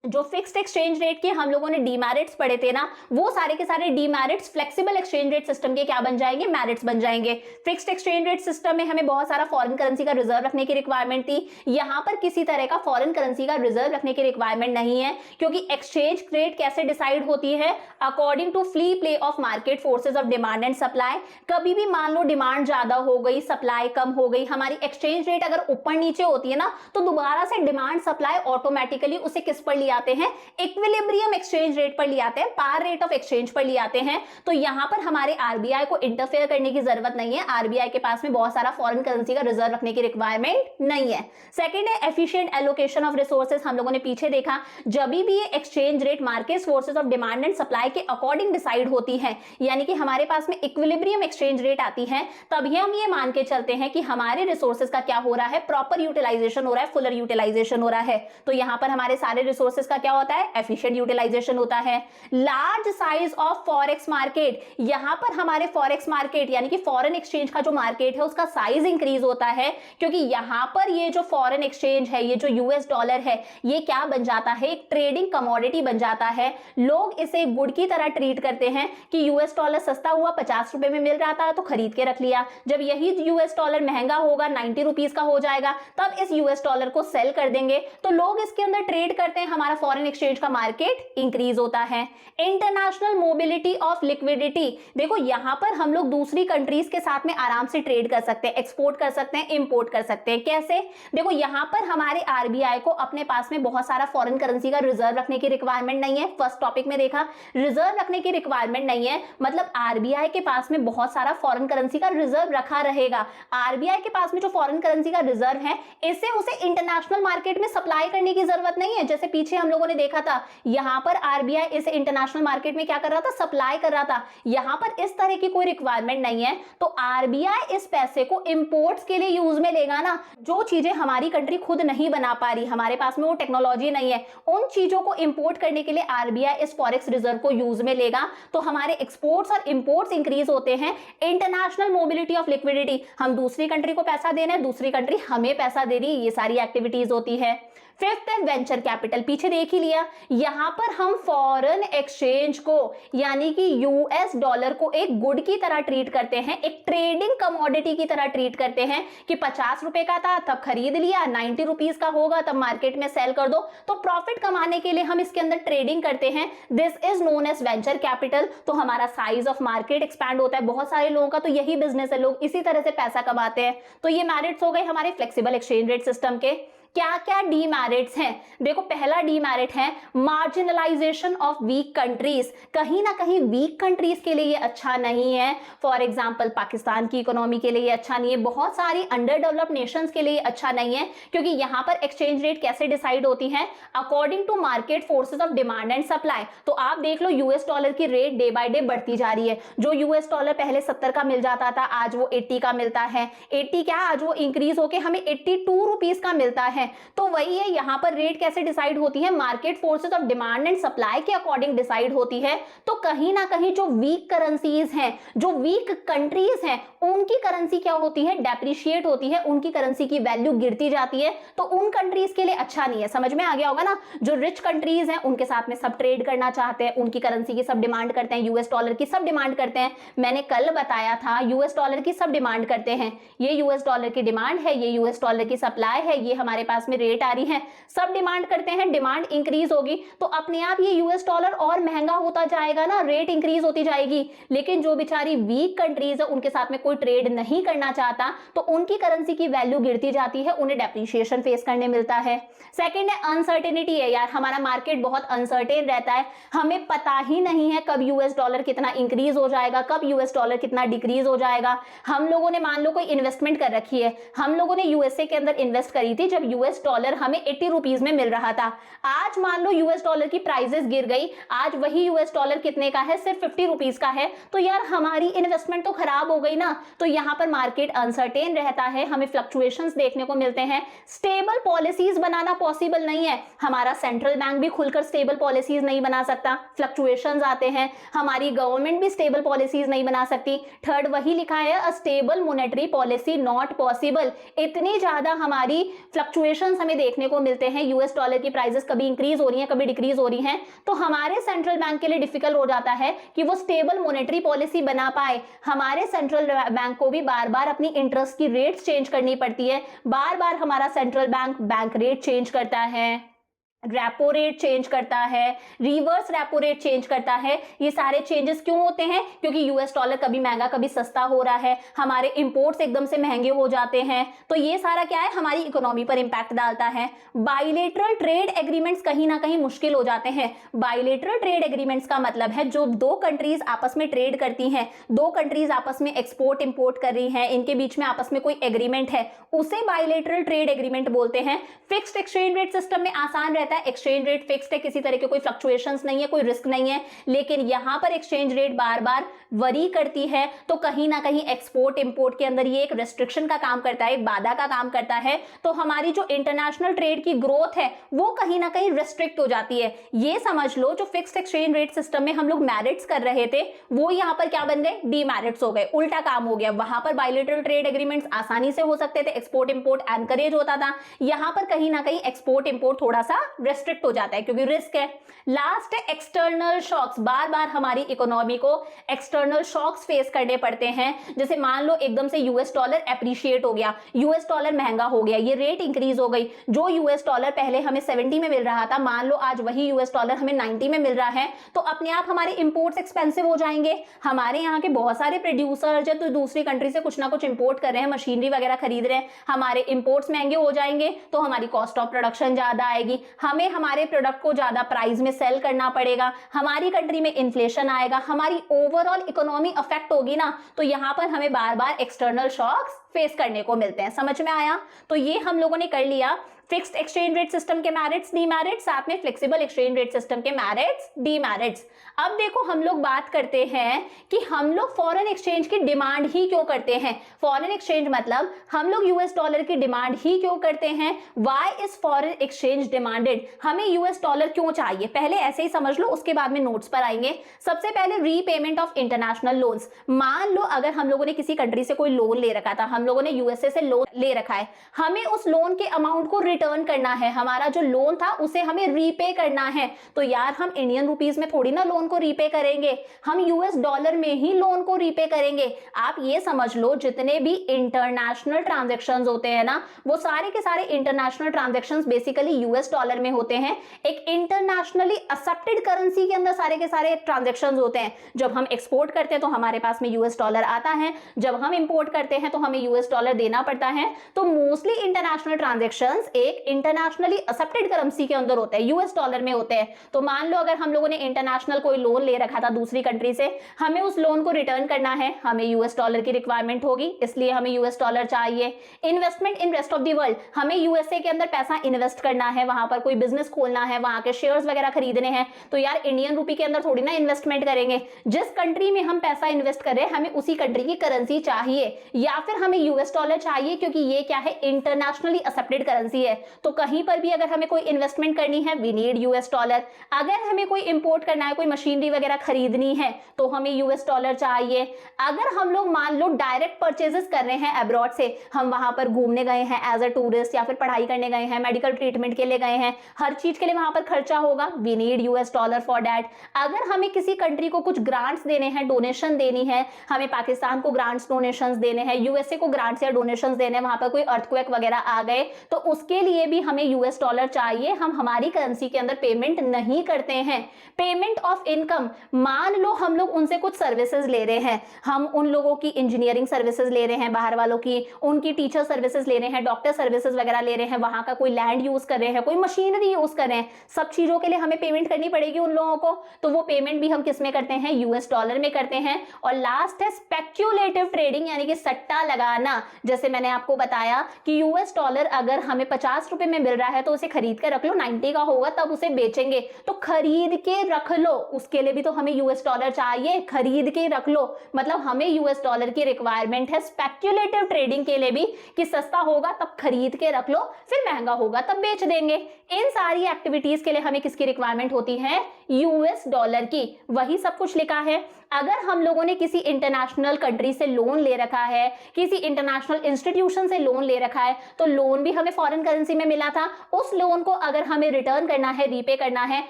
जो फिक्स्ड एक्सचेंज रेट के हम लोगों ने डीमेरिट्स पढ़े थे ना, वो सारे के सारे demerits flexible exchange rate system के क्या बन जाएंगे, मेरिट्स बन जाएंगे। फिक्स्ड एक्सचेंज रेट सिस्टम में हमें बहुत सारा फॉरेन करेंसी का रिजर्व रखने की रिक्वायरमेंट थी, यहां पर किसी तरह का फॉरेन करेंसी का रिजर्व रखने की रिक्वायरमेंट नहीं है। क्योंकि एक्सचेंज रेट कैसे डिसाइड होती है, according to free play of market forces of demand and supply. कभी भी मान लो डिमांड ज्यादा हो गई, सप्लाई कम हो गई, हमारी एक्सचेंज रेट अगर ऊपर नीचे होती है ना, तो दोबारा से डिमांड सप्लाई ऑटोमेटिकली उसे किस पर ले आते हैं, इक्विलिब्रियम एक्सचेंज रेट पर ले आते हैं, पार रेट ऑफ एक्सचेंज पर ले आते हैं। तो यहां पर हमारे आरबीआई को इंटरफेयर करने की जरूरत नहीं है, आरबीआई के पास में बहुत सारा फॉरेन करेंसी का रिजर्व रखने की रिक्वायरमेंट नहीं है। सेकंड है एफिशिएंट एलोकेशन ऑफ रिसोर्सेज। हम लोगों ने पीछे देखा, जब भी ये exchange rate market forces of demand and supply के अकॉर्डिंग डिसाइड होती है, यानी कि हमारे पास में इक्विलिब्रियम एक्सचेंज रेट आती है, तभी हम ये मान के चलते हैं कि हमारे रिसोर्सेज का क्या हो रहा है, प्रॉपर यूटिलाइजेशन हो रहा है, फुलर यूटिलाइजेशन हो रहा है। तो यहां पर हमारे सारे रिसोर्सेज रिसोर्सेज का क्या होता है, एफिशिएंट यूटिलाइजेशन होता है। Large size of forex market, यहां पर हमारे फॉरेक्स मार्केट यानी कि फॉरेन एक्सचेंज का जो मार्केट है उसका साइज इंक्रीज होता है, क्योंकि यहां पर ये जो फॉरेन एक्सचेंज है, ये जो यूएस डॉलर है, ये क्या बन जाता है, एक ट्रेडिंग कमोडिटी बन जाता है। लोग इसे गुड की तरह ट्रीट करते हैं कि यूएस डॉलर सस्ता हुआ, 50 रुपए में मिल रहा था तो खरीद के रख लिया, जब यही यूएस डॉलर महंगा होगा, 90 रुपीज का हो जाएगा, तब इस यूएस डॉलर को सेल कर देंगे। तो लोग इसके अंदर ट्रेड करते हैं, हमारा फॉरेन एक्सचेंज का मार्केट इंक्रीज होता है। इंटरनेशनल मोबिलिटी ऑफ लिक्विडिटी, देखो यहां पर हम लोग दूसरी कंट्रीज के साथ में आराम से ट्रेड कर सकते हैं, एक्सपोर्ट कर सकते हैं, इंपोर्ट कर सकते हैं। कैसे, देखो यहां पर हमारे आरबीआई को अपने पास में बहुत सारा फॉरेन करेंसी का रिजर्व रखने की रिक्वायरमेंट नहीं है। फर्स्ट टॉपिक में देखा, रिजर्व रखने की रिक्वायरमेंट नहीं है, मतलब आरबीआई के पास में बहुत सारा फॉरेन करेंसी का रिजर्व रखा रहेगा। आरबीआई के पास में जो फॉरेन करेंसी का रिजर्व है, इससे उसे इंटरनेशनल मार्केट में सप्लाई करने की जरूरत नहीं है। जैसे पीछे हम लोगों ने देखा था, यहां पर आरबीआई इसे इंटरनेशनल मार्केट में क्या कर रहा था, सप्लाई कर रहा था। यहां पर इस तरह की कोई रिक्वायरमेंट नहीं है, तो आरबीआई इस पैसे को इंपोर्ट्स के लिए यूज में लेगा ना। जो चीजें हमारी कंट्री खुद नहीं बना पा रही, हमारे पास में वो टेक्नोलॉजी नहीं है, उन चीजों को इंपोर्ट करने के लिए आरबीआई इस फॉरेक्स रिजर्व को यूज में लेगा, तो हमारे एक्सपोर्ट्स और इंपोर्ट्स इंक्रीज होते हैं। इंटरनेशनल मोबिलिटी ऑफ लिक्विडिटी, हम दूसरी कंट्री को पैसा दे रहे हैं, दूसरी कंट्री हमें पैसा दे रही है, ये सारी एक्टिविटीज होती है। फिफ्थ है वेंचर कैपिटल, पीछे देख ही लिया, यहां पर हम फॉरेन एक्सचेंज को यानी कि यूएस डॉलर को एक गुड की तरह ट्रीट करते हैं, एक ट्रेडिंग कमोडिटी की तरह ट्रीट करते हैं कि 50 रुपए का था तब खरीद लिया, 90 रुपीज का होगा तब मार्केट में सेल कर दो, तो प्रॉफिट कमाने के लिए हम इसके अंदर ट्रेडिंग करते हैं। This is known as venture capital. तो हमारा साइज ऑफ मार्केट एक्सपैंड होता है, बहुत सारे लोगों का तो यही बिजनेस है, लोग इसी तरह से पैसा कमाते हैं। तो ये मेरिट्स हो गए हमारे फ्लेक्सिबल एक्सचेंज रेट सिस्टम के। क्या क्या डीमेरिट्स हैं, देखो पहला डीमेरिट है मार्जिनलाइजेशन ऑफ वीक कंट्रीज। कहीं ना कहीं वीक कंट्रीज के लिए ये अच्छा नहीं है। फॉर एग्जांपल पाकिस्तान की इकोनॉमी के लिए ये अच्छा नहीं है, बहुत सारी अंडर डेवलप्ड नेशंस के लिए अच्छा नहीं है, क्योंकि यहाँ पर एक्सचेंज रेट कैसे डिसाइड होती है, according to market forces of demand and supply. तो आप देख लो यूएस डॉलर की रेट डे बाय डे बढ़ती जा रही है। जो यूएस डॉलर पहले 70 का मिल जाता था, आज वो 80 का मिलता है। 80 क्या, आज वो इंक्रीज होकर हमें 82 रुपीज का मिलता है। तो वही है, यहां पर रेट कैसे डिसाइड होती है, market forces of demand and supply के अकॉर्डिंग डिसाइड होती है। तो कहीं ना कहीं जो वीक करेंसीज हैं, जो वीक कंट्रीज हैं, उनकी करेंसी क्या होती है, डेप्रिशिएट होती है, उनकी करेंसी की वैल्यू गिरती जाती है। तो उन कंट्रीज के लिए अच्छा नहीं है। समझ में आ गया होगा ना, जो रिच कंट्रीज हैं उनके साथ में सब ट्रेड करना चाहते हैं, उनकी करेंसी की सब डिमांड करते हैं, यूएस डॉलर की सब डिमांड करते हैं। मैंने कल बताया था यूएस डॉलर की सब डिमांड करते हैं, ये यूएस डॉलर की डिमांड है, ये यूएस डॉलर की सप्लाई है, ये हमारे पास में रेट आ रही है, सब डिमांड करते हैं। डिमांड इंक्रीज होगी तो अपने आप ये यूएस डॉलर और महंगा होता जाएगा ना, रेट इंक्रीज होती जाएगी। लेकिन जो बेचारी वीक कंट्रीज है, उनके साथ में कोई ट्रेड नहीं करना चाहता, तो उनकी करेंसी की वैल्यू गिरती जाती है, उन्हें डेप्रिसिएशन फेस करने मिलता है। सेकंड है अनसर्टेनिटी है, यार हमारा मार्केट बहुत अनसर्टेन रहता है, हमें पता ही नहीं है कब यूएस डॉलर कितना इंक्रीज हो जाएगा, कब यूएस डॉलर कितना डिक्रीज हो जाएगा। हम लोगों ने मान लो कोई इन्वेस्टमेंट कर रखी है, हम लोगों ने यूएसए के अंदर इन्वेस्ट करी थी जब यूएस डॉलर हमें 80 रुपीज में मिल रहा था। आज मान लो यूएस डॉलर की प्राइसेस गिर गई, आज वही यूएस डॉलर कितने का है, सिर्फ 50 रुपीज का है, तो यार हमारी इन्वेस्टमेंट तो खराब हो गई ना। तो यहां पर मार्केट अनसर्टेन रहता है, हमें फ्लक्चुएशंस देखने को मिलते हैं। स्टेबल पॉलिसीज बनाना पॉसिबल नहीं है, हमारा सेंट्रल बैंक भी खुलकर स्टेबल पॉलिसीज नहीं बना सकता, फ्लक्चुएशंस आते हैं, हमारी गवर्नमेंट भी स्टेबल पॉलिसीज नहीं बना सकती। थर्ड वही लिखा है, a stable monetary policy not possible. इतनी ज्यादा हमारी फ्लक्चुएशंस हमें देखने को मिलते हैं, यूएस डॉलर की प्राइसेस कभी इंक्रीज हो रही हैं, कभी डिक्रीज हो रही हैं, तो हमारे सेंट्रल बैंक के लिए डिफिकल्ट हो जाता है कि वो स्टेबल मॉनेटरी पॉलिसी बना पाए। हमारे सेंट्रल बैंक को भी बार बार अपनी इंटरेस्ट की रेट्स चेंज करनी पड़ती है, बार बार हमारा सेंट्रल बैंक रेट चेंज करता है, रेपो रेट चेंज करता है, रिवर्स रेपो रेट चेंज करता है। ये सारे चेंजेस क्यों होते हैं, क्योंकि यूएस डॉलर कभी महंगा कभी सस्ता हो रहा है, हमारे इंपोर्ट्स एकदम से महंगे हो जाते हैं, तो ये सारा क्या है, हमारी इकोनॉमी पर इंपैक्ट डालता है। बाइलेटरल ट्रेड एग्रीमेंट्स कहीं ना कहीं मुश्किल हो जाते हैं। बाइलेटरल ट्रेड एग्रीमेंट्स का मतलब है जो दो कंट्रीज आपस में ट्रेड करती हैं, दो कंट्रीज आपस में एक्सपोर्ट इंपोर्ट कर रही हैं, इनके बीच में आपस में कोई एग्रीमेंट है, उसे बाइलेटरल ट्रेड एग्रीमेंट बोलते हैं। फिक्स्ड एक्सचेंज रेट सिस्टम में आसान रहता रहता है, एक्सचेंज रेट फिक्स्ड है, किसी तरह के कोई फ्लक्चुएशंस नहीं है, कोई रिस्क नहीं है। लेकिन यहां पर एक्सचेंज रेट बार बार वरी करती है, तो कहीं ना कहीं एक्सपोर्ट इंपोर्ट के अंदर ये एक रेस्ट्रिक्शन का काम करता है, एक बाधा का काम करता है। तो हमारी जो इंटरनेशनल ट्रेड की ग्रोथ है वो कहीं ना कहीं रेस्ट्रिक्ट हो जाती है। ये समझ लो जो फिक्स्ड एक्सचेंज रेट सिस्टम में हम लोग मैरिट्स कर रहे थे वो यहां पर क्या बन गए, डीमैरिट्स हो गए, उल्टा काम हो गया। वहां पर बायलैटरल ट्रेड एग्रीमेंट्स आसानी से हो सकते थे, एक्सपोर्ट इंपोर्ट एनकरेज होता था। यहां पर कहीं ना कहीं एक्सपोर्ट इंपोर्ट थोड़ा सा रेस्ट्रिक्ट हो जाता है क्योंकि रिस्क है। लास्ट है एक्सटर्नल शॉक्स। बार बार हमारी इकोनॉमी को एक्सटर्नल शॉक्स फेस करने पड़ते हैं। जैसे मान लो एकदम से यूएस डॉलर एप्रिशिएट हो गया, यूएस डॉलर महंगा हो गया, ये रेट इंक्रीज हो गई। जो यूएस डॉलर पहले हमें 70 में मिल रहा था, मान लो आज वही यूएस डॉलर हमें 90 में मिल रहा है, तो अपने आप हमारे इंपोर्ट्स एक्सपेंसिव हो जाएंगे। हमारे यहाँ के बहुत सारे प्रोड्यूसर्स है तो दूसरी कंट्री से कुछ ना कुछ इंपोर्ट कर रहे हैं, मशीनरी वगैरह खरीद रहे हैं, हमारे इंपोर्ट्स महंगे हो जाएंगे तो हमारी कॉस्ट ऑफ प्रोडक्शन ज्यादा आएगी, हमें हमारे प्रोडक्ट को ज्यादा प्राइस में सेल करना पड़ेगा, हमारी कंट्री में इन्फ्लेशन आएगा, हमारी ओवरऑल इकोनॉमी अफेक्ट होगी ना। तो यहां पर हमें बार बार एक्सटर्नल शॉक्स फेस करने को मिलते हैं। समझ में आया? तो ये हम लोगों ने कर लिया फिक्स्ड एक्सचेंज रेट सिस्टम के मैरिट्स डीमेरिट्स, साथ में फ्लेक्सिबल एक्सचेंज रेट सिस्टम के मैरिट्स डीमेरिट्स। अब देखो हम लोग बात करते हैं कि हम लोग फॉरेन एक्सचेंज की डिमांड ही क्यों करते हैं। फॉरेन एक्सचेंज मतलब हम लोग यूएस डॉलर की डिमांड ही क्यों करते हैं। Why is foreign exchange demanded, हमें यूएस डॉलर क्यों चाहिए, पहले ऐसे ही समझ लो, उसके बाद में नोट्स पर आएंगे। सबसे पहले रीपेमेंट ऑफ इंटरनेशनल लोन्स। मान लो अगर हम लोगों ने किसी कंट्री से कोई लोन ले रखा था, हम लोगों ने यूएसए से लोन ले रखा है, हमें उस लोन के अमाउंट को रिटर्न करना है, हमारा जो लोन था उसे हमें रीपे करना है। तो यार हम इंडियन रुपीस में थोड़ी ना लोन को रीपे करेंगे, हम यूएस डॉलर में ही लोन को रीपे करेंगे। आप ये समझ लो जितने भी इंटरनेशनल ट्रांजैक्शंस होते हैं ना, वो सारे के सारे international transactions basically US dollar में होते हैं। एक इंटरनेशनली एक्सेप्टेड करेंसी के अंदर सारे के सारे ट्रांजैक्शंस होते हैं। जब हम एक्सपोर्ट करते हैं तो हमारे पास में यूएस डॉलर आता है, जब हम इंपोर्ट करते हैं तो हमें यूएस डॉलर देना पड़ता है। तो मोस्टली इंटरनेशनल ट्रांजैक्शंस एक इंटरनेशनली एक्सेप्टेड करेंसी के अंदर होते हैं, यूएस डॉलर में होते हैं। तो मान लो अगर हम लोगों ने इंटरनेशनल कोई लोन ले रखा था दूसरी कंट्री से, हमें उस लोन को रिटर्न करना है, हमें यूएस डॉलर की रिक्वायरमेंट होगी, इसलिए हमें यूएस डॉलर चाहिए। Investment in rest of the world, हमें यूएसए के अंदर पैसा इन्वेस्ट करना है, वहां पर कोई बिजनेस खोलना है, वहां के शेयर्स वगैरह खरीदने हैं, तो यार इंडियन रूपी के अंदर थोड़ी ना इन्वेस्टमेंट करेंगे। जिस कंट्री में हम पैसा इन्वेस्ट कर रहे हैं हमें उसी कंट्री की करेंसी चाहिए, या फिर हमें यूएस डॉलर चाहिए क्योंकि ये क्या है, इंटरनेशनली एक्सेप्टेड करेंसी है। तो कहीं पर भी अगर हमें कोई इन्वेस्टमेंट करनी है वी नीड यूएस डॉलर। अगर हमें कोई इंपोर्ट करना है, कोई मशीनरी वगैरह खरीदनी है तो हमें यूएस डॉलर चाहिए। अगर हम लोग मान लो डायरेक्ट परचेजेस कर रहे हैं अब्रॉड से, हम वहां पर घूमने गए हैं एज अ टूरिस्ट या फिर पढ़ाई करने गए हैं, मेडिकल ट्रीटमेंट के लिए गए हैं, हर चीज के लिए वहां पर खर्चा होगा, we need US dollar for that. अगर हमें किसी कंट्री को कुछ ग्रांट्स देने हैं, डोनेशन देनी है, हमें पाकिस्तान को ग्रांट्स डोनेशंस देने हैं, यूएसए को ग्रांट्स या डोनेशंस देने हैं, वहां पर कोई अर्थक्वेक वगैरह आ गए तो उसके लिए भी हमें यूएस डॉलर चाहिए। हम हमारी करेंसी के अंदर पेमेंट नहीं करते हैं। पेमेंट ऑफ इनकम, मान लो हम लोग उनसे कुछ सर्विसेज ले रहे हैं, हम उन लोगों की इंजीनियरिंग सर्विसेज ले रहे हैं, बाहर वालों की, उनकी टीचर सर्विसेज ले रहे हैं, डॉक्टर सर्विसेज वगैरह ले रहे हैं, वहां का कोई लैंड यूज कर रहे हैं, कोई मशीनरी यूज कर रहे हैं, सब चीजों के लिए हमें पेमेंट करनी पड़ेगी उन लोगों को। तो वो पेमेंट भी हम किस में करते हैं, यूएस डॉलर में करते हैं। और लास्ट है स्पेक्युलेटिव ट्रेडिंग, यानी कि सट्टा लगाना। जैसे मैंने आपको बताया कि यूएस डॉलर अगर हमें 50 रुपए में मिल रहा है तो उसे खरीद कर रख लो, 90 का होगा तब उसे बेचेंगे, तो खरीद के रख लो, उसके लिए भी तो हमें यूएस डॉलर चाहिए, खरीद के रख लो, मतलब हमें यूएस डॉलर की रिक्वायरमेंट है स्पेक्युलेटिव ट्रेडिंग के लिए भी, कि सस्ता होगा तब खरीद के रख लो, फिर महंगा होगा तब बेच देंगे। इन सारी एक्टिविटीज के लिए हमें किसकी रिक्वायरमेंट होती है, यूएस डॉलर की। वही सब कुछ लिखा है। अगर हम लोगों ने किसी इंटरनेशनल कंट्री से लोन ले रखा है, किसी इंटरनेशनल इंस्टीट्यूशन से लोन ले रखा है, तो लोन भी हमें फॉरेन करेंसी में मिला था, उस लोन को अगर हमें रिटर्न करना है, रीपे करना है,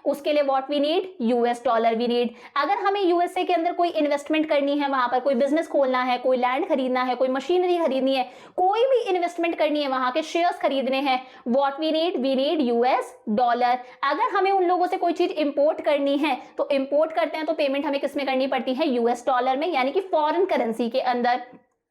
उसके लिए what we need, US dollar we need. अगर हमें यूएसए के अंदर कोई इन्वेस्टमेंट करनी है, वहां पर कोई बिजनेस खोलना है, कोई लैंड खरीदना है, कोई मशीनरी खरीदनी है, कोई भी इन्वेस्टमेंट करनी है, वहां के शेयर्स खरीदने हैं, what we need US dollar. अगर हमें उन लोगों से कोई चीज इंपोर्ट करनी है तो इंपोर्ट करते हैं तो पेमेंट हमें किस में करनी पड़ती है, यूएस डॉलर में, यानी कि फॉरेन करेंसी के अंदर।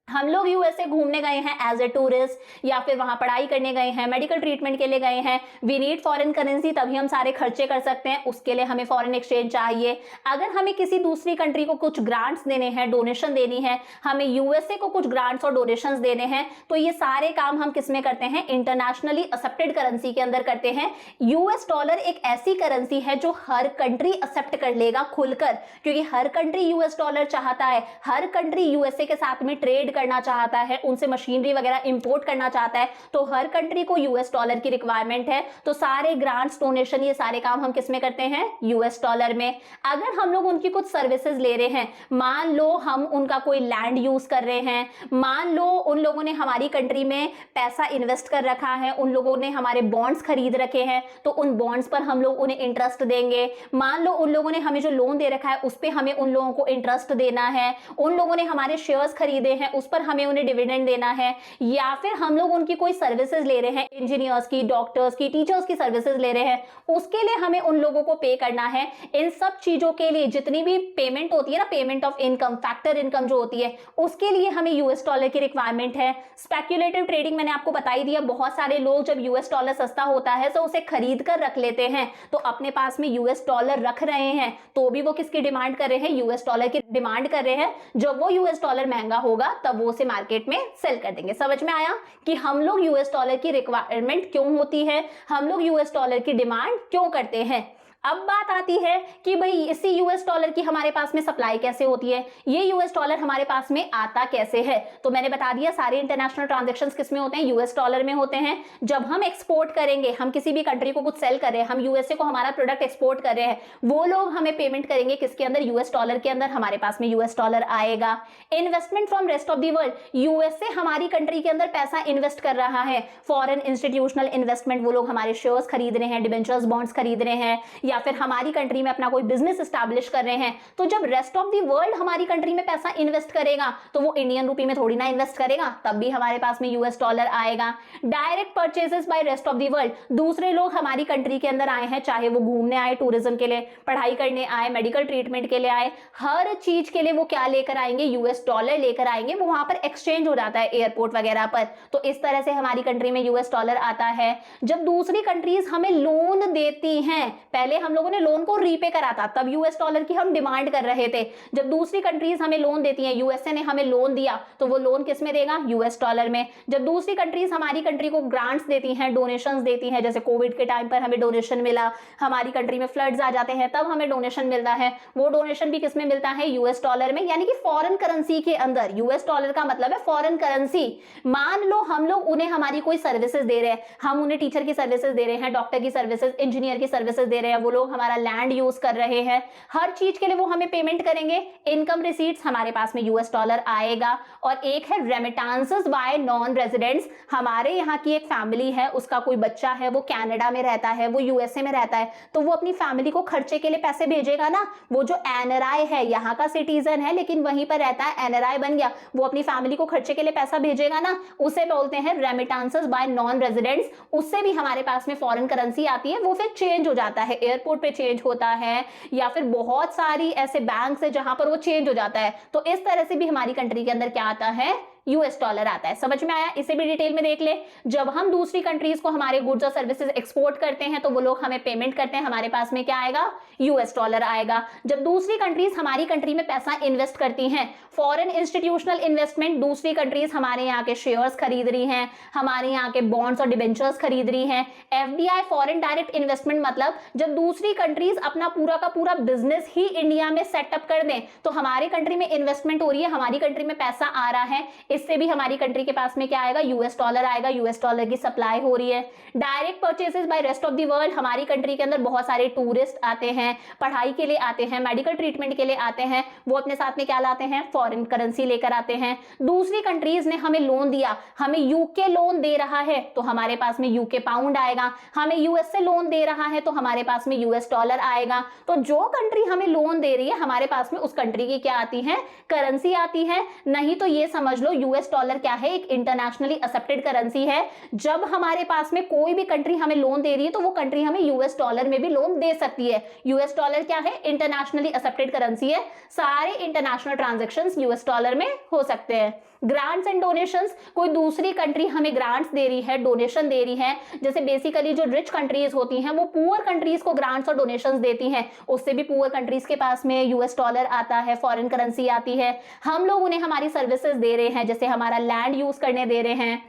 हम लोग यूएसए घूमने गए हैं एज ए टूरिस्ट, या फिर वहां पढ़ाई करने गए हैं, मेडिकल ट्रीटमेंट के लिए गए हैं, वी नीड फॉरेन करेंसी, तभी हम सारे खर्चे कर सकते हैं, उसके लिए हमें फॉरेन एक्सचेंज चाहिए। अगर हमें किसी दूसरी कंट्री को कुछ ग्रांट्स देने हैं, डोनेशन देनी है, हमें यूएसए को कुछ ग्रांट्स और डोनेशंस देने हैं, तो ये सारे काम हम किस में करते हैं, इंटरनेशनली एक्सेप्टेड करेंसी के अंदर करते हैं। यूएस डॉलर एक ऐसी करेंसी है जो हर कंट्री एक्सेप्ट कर लेगा खुलकर, क्योंकि हर कंट्री यूएस डॉलर चाहता है, हर कंट्री यूएसए के साथ में ट्रेड करना चाहता है, उनसे मशीनरी वगैरह इंपोर्ट करना चाहता है, तो हर कंट्री को यूएस डॉलर की रिक्वायरमेंट है। तो सारे ग्रांट्स, डोनेशन, ये सारे काम हम किस में करते हैं, यूएस डॉलर में। अगर हम लोग उनकी कुछ सर्विसेज ले रहे हैं, मान लो हम उनका कोई लैंड यूज कर रहे हैं, मान लो उन लोगों ने हमारी कंट्री में पैसा इन्वेस्ट कर रखा है, उन लोगों ने हमारे बॉन्ड्स खरीद रखे हैं, तो उन बॉन्ड्स पर हम लोग उन्हें इंटरेस्ट देंगे। मान लो उन लोगों ने हमें जो लोन दे रखा है उस पर हमें उन लोगों को इंटरेस्ट देना है, उन लोगों ने हमारे शेयर्स खरीदे हैं उस पर हमें उन्हें डिविडेंड देना है, या फिर हम लोग उनकी कोई सर्विसेज ले रहे हैं, इंजीनियर्स की, डॉक्टर्स की, टीचर्स की सर्विसेज ले रहे हैं, उसके लिए हमें उन लोगों को पे करना है। इन सब चीजों के लिए जितनी भी पेमेंट होती है ना, payment of income, factor income जो होती है, उसके लिए हमें यूएस डॉलर की रिक्वायरमेंट है। स्पेक्युलेटिव ट्रेडिंग मैंने आपको बता ही दिया, बहुत सारे लोग जब यूएस डॉलर सस्ता होता है तो उसे खरीद कर रख लेते हैं, तो अपने पास में यूएस डॉलर रख रहे हैं, तो भी वो किसकी डिमांड कर रहे हैं, यूएस डॉलर की डिमांड कर रहे हैं। जब वो यूएस डॉलर महंगा होगा तब वो उसे मार्केट में सेल कर देंगे। समझ में आया कि हम लोग यूएस डॉलर की रिक्वायरमेंट क्यों होती है, हम लोग यूएस डॉलर की डिमांड क्यों करते हैं। अब बात आती है कि भाई इसी यूएस डॉलर की हमारे पास में सप्लाई कैसे होती है, ये यूएस डॉलर हमारे पास में आता कैसे है। तो मैंने बता दिया सारे इंटरनेशनल ट्रांजैक्शंस किस में होते हैं, यूएस डॉलर में होते हैं। जब हम एक्सपोर्ट करेंगे, हम किसी भी कंट्री को कुछ सेल कर रहे हैं, हम यूएसए को हमारा प्रोडक्ट एक्सपोर्ट कर रहे हैं, वो लोग हमें पेमेंट करेंगे किसके अंदर, यूएस डॉलर के अंदर, हमारे पास में यूएस डॉलर आएगा। Investment from rest of the world, USA हमारी कंट्री के अंदर पैसा इन्वेस्ट कर रहा है, फॉरेन इंस्टीट्यूशनल इन्वेस्टमेंट, वो लोग हमारे शेयर्स खरीद रहे हैं, डिबेंचर्स, बॉन्ड्स खरीद रहे हैं, या फिर हमारी कंट्री में अपना कोई बिजनेस एस्टैब्लिश कर रहे हैं। तो जब रेस्ट ऑफ द वर्ल्ड हमारी कंट्री में पैसा इन्वेस्ट करेगा तो वो इंडियन रूपी में थोड़ी ना इन्वेस्ट करेगा, तब भी हमारे पास में यूएस डॉलर आएगा। Direct purchases by rest of the world, दूसरे लोग हमारी कंट्री के अंदर आए हैं, चाहे वो घूमने आए, टूरिज्म के लिए, पढ़ाई करने आए, मेडिकल ट्रीटमेंट के लिए आए, हर चीज के लिए वो क्या लेकर आएंगे, यूएस डॉलर लेकर आएंगे। वो वहां पर एक्सचेंज हो जाता है एयरपोर्ट वगैरह पर, तो इस तरह से हमारी कंट्री में यूएस डॉलर आता है। जब दूसरी कंट्रीज हमें लोन देती हैं, पहले हम लोगों ने लोन को रीपे करा था, तब यूएस डॉलर की हम डिमांड कर रहे थे। जब दूसरी कंट्रीज हमें लोन देती हैं, यूएसए ने हमें लोन दिया, तो वो लोन किस में देगा, यूएस डॉलर में। जब दूसरी कंट्रीज हमारी कंट्री को ग्रांट्स देती हैं, डोनेशंस देती हैं, जैसे कोविड के टाइम पर हमें डोनेशन मिला, हमारी कंट्री में फ्लड्स आ जाते हैं तब हमें डोनेशन मिलता है, वो डोनेशन भी किस में मिलता है, यूएस डॉलर में, यानी कि फॉरेन करेंसी के अंदर। यूएस डॉलर का मतलब है फॉरेन करेंसी। मान लो हम लोग उन्हें हमारी कोई सर्विसेज दे रहे हैं, हम उन्हें टीचर की सर्विसेज दे रहे हैं, डॉक्टर की सर्विसेज, इंजीनियर की सर्विसेज दे रहे हैं, वो लोग हमारा लैंड यूज कर रहे हैं, हर चीज के लिए वो हमें पेमेंट करेंगे। इनकम रिसीट्स हमारे पास में यूएस डॉलर आएगा। और एक है रेमिटेंसेस बाय नॉन रेजिडेंट्स, हमारे यहाँ की एक फैमिली है, उसका कोई बच्चा है, वो कनाडा में रहता है, वो यूएसए में रहता है, तो वो अपनी फैमिली को खर्चे के लिए पैसे भेजेगा ना। वो जो एनआरआई है, यहाँ का सिटीजन है लेकिन वहीं पर रहता है, एनआरआई बन गया, वो अपनी फैमिली को खर्चे के लिए पैसा भेजेगा ना, उसे बोलते हैं रेमिटेंसेस बाय नॉन रेजिडेंट्स। उससे भी हमारे पास में फॉरेन करेंसी आती है, वो फिर चेंज हो जाता है, एयरपोर्ट पे चेंज होता है, या फिर बहुत सारी ऐसे बैंक है जहां पर वो चेंज हो जाता है। तो इस तरह से भी हमारी कंट्री के अंदर क्या आता है, यूएस डॉलर आता है। समझ में आया, इसे भी डिटेल में देख ले। जब हम दूसरी कंट्रीज को हमारे गुड्स और सर्विसेज एक्सपोर्ट करते हैं तो वो लोग हमें पेमेंट करते हैं, हमारे पास में क्या आएगा, यूएस डॉलर आएगा। जब दूसरी कंट्रीज हमारी कंट्री में पैसा इन्वेस्ट करती हैं, फॉरेन इंस्टीट्यूशनल इन्वेस्टमेंट, दूसरी कंट्रीज हमारे यहाँ के शेयर्स खरीद रही हैं, हमारे यहाँ के बॉन्ड्स और डिबेंचर्स खरीद रही हैं। एफडीआई, फॉरेन डायरेक्ट इन्वेस्टमेंट, मतलब जब दूसरी कंट्रीज अपना पूरा का पूरा बिजनेस ही इंडिया में सेटअप कर दें तो हमारी कंट्री में इन्वेस्टमेंट हो रही है, हमारी कंट्री में पैसा आ रहा है, इससे भी हमारी कंट्री के पास में क्या आएगा, यूएस डॉलर आएगा, यूएस डॉलर की सप्लाई हो रही है। Direct purchases by rest of the world, हमारी कंट्री के अंदर बहुत सारे टूरिस्ट आते हैं, पढ़ाई के लिए आते हैं, मेडिकल ट्रीटमेंट के लिए आते हैं, वो अपने साथ में क्या लाते हैं, फॉरेन करेंसी लेकर आते हैं। दूसरी कंट्रीज ने हमें लोन दिया, हमें यूके लोन दे रहा है तो हमारे पास में यूके पाउंड आएगा, हमें यूएसए लोन दे रहा है तो हमारे पास में यूएस डॉलर आएगा। तो जो कंट्री हमें लोन दे रही है हमारे पास में उस कंट्री की क्या आती है, करेंसी आती है। नहीं तो ये समझ लो यूएस डॉलर क्या है, एक इंटरनेशनली एक्सेप्टेड करेंसी है। जब हमारे पास में कोई भी कंट्री हमें लोन दे रही है तो वो कंट्री हमें यूएस डॉलर में भी लोन दे सकती है। यूएस डॉलर क्या है, इंटरनेशनली एक्सेप्टेड करेंसी है, सारे इंटरनेशनल ट्रांजैक्शंस यूएस डॉलर में हो सकते हैं। ग्रांट्स एंड डोनेशंस, कोई दूसरी कंट्री हमें ग्रांट्स दे रही है, डोनेशन दे रही है, जैसे बेसिकली जो रिच कंट्रीज होती हैं वो पुअर कंट्रीज को ग्रांट्स और डोनेशंस देती हैं, उससे भी पुअर कंट्रीज के पास में यूएस डॉलर आता है, फॉरेन करेंसी आती है। हम लोग उन्हें हमारी सर्विसेज दे रहे हैं, जैसे हमारा लैंड यूज करने दे रहे हैं,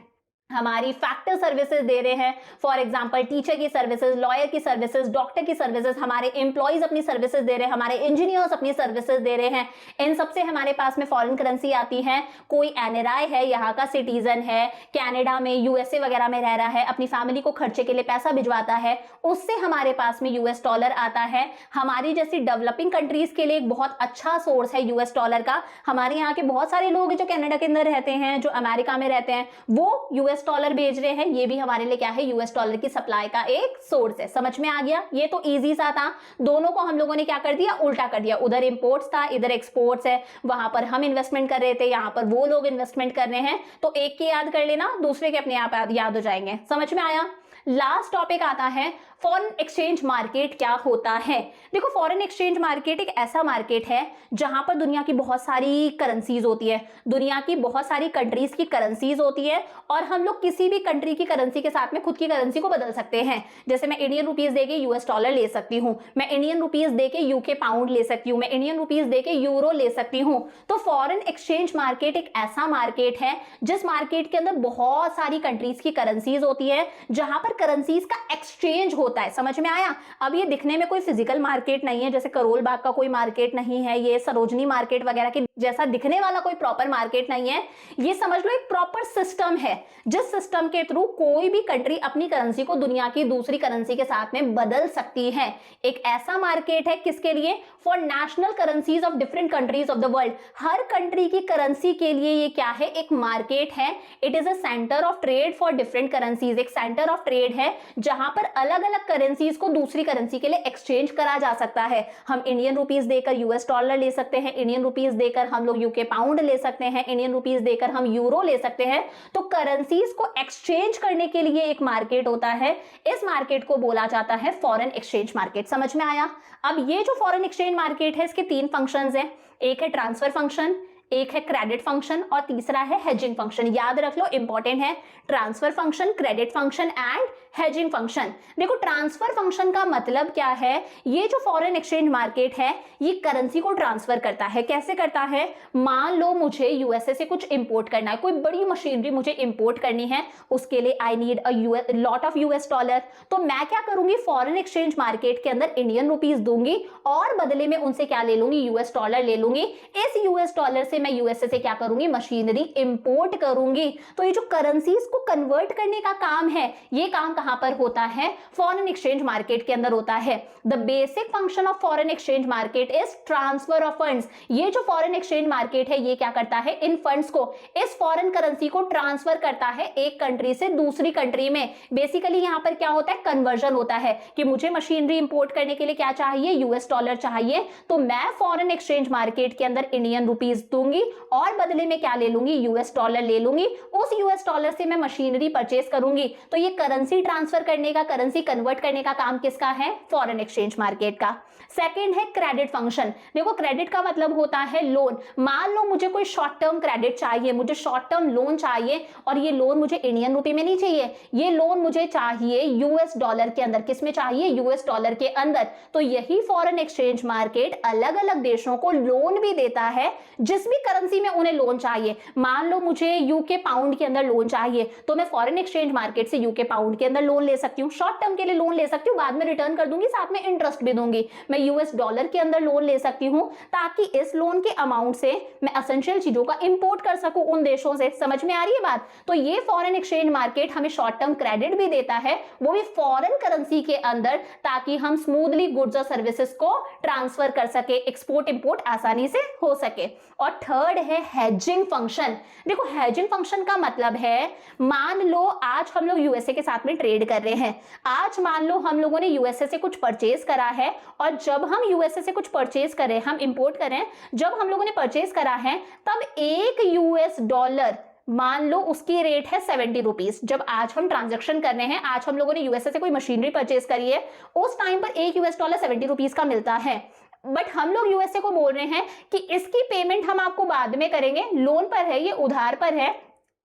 हमारी फैक्टर सर्विसेज दे रहे हैं, फॉर एग्जांपल टीचर की सर्विसेज, लॉयर की सर्विसेज, डॉक्टर की सर्विसेज, हमारे एम्प्लॉइज अपनी सर्विसेज दे रहे हैं, हमारे इंजीनियर्स अपनी सर्विसेज दे रहे हैं, इन सबसे हमारे पास में फॉरेन करेंसी आती है। कोई एनआरआई है, यहाँ का सिटीजन है, कनाडा में, यूएसए वगैरह में रह रहा है, अपनी फैमिली को खर्चे के लिए पैसा भिजवाता है, उससे हमारे पास में यूएस डॉलर आता है। हमारी जैसी डेवलपिंग कंट्रीज के लिए एक बहुत अच्छा सोर्स है यूएस डॉलर का। हमारे यहाँ के बहुत सारे लोग जो कनाडा के अंदर रहते हैं, जो अमेरिका में रहते हैं, वो यूएस डॉलर भेज रहे हैं, ये भी हमारे लिए क्या है, यूएस डॉलर की सप्लाई का एक सोर्स है। समझ में आ गया? ये तो इजी सा था। दोनों को हम लोगों ने क्या कर दिया, उल्टा कर दिया। उधर इंपोर्ट्स था, इधर एक्सपोर्ट्स है। वहां पर हम इन्वेस्टमेंट कर रहे थे, यहाँ पर वो लोग इन्वेस्टमेंट कर रहे हैं। तो एक के याद कर लेना, दूसरे के अपने आप याद हो जाएंगे। समझ में आया? लास्ट टॉपिक आता है फॉरेन एक्सचेंज मार्केट क्या होता है। देखो, फॉरेन एक्सचेंज मार्केट एक ऐसा मार्केट है जहां पर दुनिया की बहुत सारी करेंसीज होती है, दुनिया की बहुत सारी कंट्रीज की करेंसीज होती है, और हम लोग किसी भी कंट्री की करेंसी के साथ में खुद की करेंसी को बदल सकते हैं। जैसे मैं इंडियन रुपीज देके यूएस डॉलर ले सकती हूँ, मैं इंडियन रुपीज देके यूके पाउंड ले सकती हूँ, मैं इंडियन रुपीज देके यूरो ले सकती हूँ। तो फॉरेन एक्सचेंज मार्केट एक ऐसा मार्केट है जिस मार्केट के अंदर बहुत सारी कंट्रीज की करेंसीज होती है, जहां पर करेंसीज का एक्सचेंज होता है। समझ में आया? अब ये दिखने में कोई फिजिकल मार्केट नहीं है, जैसे करोल बाग का कोई मार्केट नहीं है, ये सरोजनी मार्केट वगैरह की जैसा दिखने वाला कोई प्रॉपर मार्केट नहीं है। ये समझ लो एक प्रॉपर सिस्टम है, जिस सिस्टम के थ्रू कोई भी कंट्री अपनी करेंसी को दुनिया की दूसरी करेंसी के साथ में बदल सकती है। एक ऐसा मार्केट है किसके लिए? For national currencies of different countries of the world. Her country की करेंसी के लिए ये क्या है, एक मार्केट है। It is a centre of trade for different currencies. एक सेंटर ऑफ ट्रेड है जहां पर अलग अलग करेंसीज को दूसरी करेंसी के लिए एक्सचेंज करा जा सकता है। हम इंडियन रुपीज देकर यूएस डॉलर ले सकते हैं, इंडियन रुपीज देकर हम लोग यूके पाउंड ले सकते हैं, इंडियन रुपीज देकर हम यूरो ले सकते हैं। तो करेंसीज को एक्सचेंज करने के लिए एक मार्केट होता है, इस मार्केट को बोला जाता है फॉरेन एक्सचेंज मार्केट। समझ में आया? अब ये जो फॉरेन एक्सचेंज मार्केट है, इसके तीन फंक्शंस हैं। एक है ट्रांसफर फंक्शन, एक है क्रेडिट फंक्शन और तीसरा है हेजिंग फंक्शन। याद रख लो, इंपॉर्टेंट है। Transfer function, credit function and hedging function. देखो, ट्रांसफर फंक्शन का मतलब क्या है? ये जो फॉरेन एक्सचेंज मार्केट है, ये करेंसी को ट्रांसफर करता है। कैसे करता है? मान लो मुझे यूएसए से कुछ इंपोर्ट करना है, कोई बड़ी मशीनरी मुझे इंपोर्ट करनी है, उसके लिए I need a lot of US dollar. तो मैं क्या करूंगी, फॉरेन एक्सचेंज मार्केट के अंदर इंडियन रुपीज दूंगी और बदले में उनसे क्या ले लूंगी, यूएस डॉलर ले लूंगी। इस यूएस डॉलर से मैं यूएसए से क्या करूंगी, मशीनरी इंपोर्ट करूंगी। तो ये जो करेंसीज को कन्वर्ट करने का काम है, ये काम कहां पर होता है? फॉरेन एक्सचेंज मार्केट के अंदर होता है। The basic function of foreign exchange market is transfer of funds. ये जो फॉरेन एक्सचेंज मार्केट है, ये क्या करता है, इन फंड्स को, इस फॉरेन करेंसी को ट्रांसफर करता है एक कंट्री से दूसरी कंट्री में। बेसिकली यहां पर क्या होता है, कन्वर्जन होता है कि मुझे मशीनरी इंपोर्ट करने के लिए क्या चाहिए, यूएस डॉलर चाहिए। तो मैं फॉरेन एक्सचेंज मार्केट के अंदर इंडियन रुपीज दूंगी और बदले में क्या ले लूंगी, यूएस डॉलर ले लूंगी। उस यूएस डॉलर से मैं मशीनरी परचेस करूंगी। तो ये करेंसी ट्रांसफर करने का, करेंसी कन्वर्ट करने का काम किसका है? फॉरेन एक्सचेंज मार्केट का। सेकंड है क्रेडिट फंक्शन। देखो, क्रेडिट का मतलब होता है लोन। मान लो मुझे कोई शॉर्ट टर्म क्रेडिट चाहिए, मुझे शॉर्ट टर्म लोन चाहिए, और ये लोन मुझे इंडियन रुपए में नहीं चाहिए, ये लोन मुझे चाहिए यूएस डॉलर के अंदर। किस में चाहिए? यूएस डॉलर के अंदर। तो यही फॉरेन एक्सचेंज मार्केट अलग अलग देशों को लोन भी देता है, जिस भी करेंसी में उन्हें लोन चाहिए। मान लो मुझे यूके पाउंड के अंदर लोन चाहिए, तो मैं फॉरेन एक्सचेंज मार्केट से यूके पाउंड के अंदर लोन ले सकती हूँ, शॉर्ट टर्म के लिए लोन ले सकती हूँ, बाद में रिटर्न कर दूंगी, साथ में इंटरेस्ट भी दूंगी। मैं यूएस डॉलर के अंदर लोन ले सकती हूं, ताकि इस लोन के अमाउंट से मैं एसेंशियल चीजों का इंपोर्ट कर सकूं उन देशों से। समझ में आ रही है बात? तो ये फॉरेन एक्सचेंज मार्केट हमें शॉर्ट टर्म क्रेडिट भी देता है, वो भी फॉरेन करेंसी के अंदर, ताकि हम स्मूथली गुड्स और सर्विसेज को ट्रांसफर कर सके, एक्सपोर्ट इंपोर्ट आसानी से हो सके। और थर्ड है हेजिंग फंक्शन। देखो, हेजिंग फंक्शन का मतलब है, मान लो आज हम लोग यूएसए के साथ में ट्रेड कर रहे हैं। आज मान लो हम लोगों ने यूएसए से कुछ परचेज करा है, और जब हम यूएसए से कुछ परचेज करें, हम इंपोर्ट करें, जब हम लोगों ने परचेज करा है, तब एक यूएस डॉलर, मान लो उसकी रेट है 70 रुपीज। जब आज हम ट्रांजैक्शन कर रहे हैं, आज हम लोगों ने यूएसए से कोई मशीनरी परचेज करी है, उस टाइम पर एक यूएस डॉलर 70 रुपीज का मिलता है। बट हम लोग यूएसए को बोल रहे हैं कि इसकी पेमेंट हम आपको बाद में करेंगे, लोन पर है, ये उधार पर है,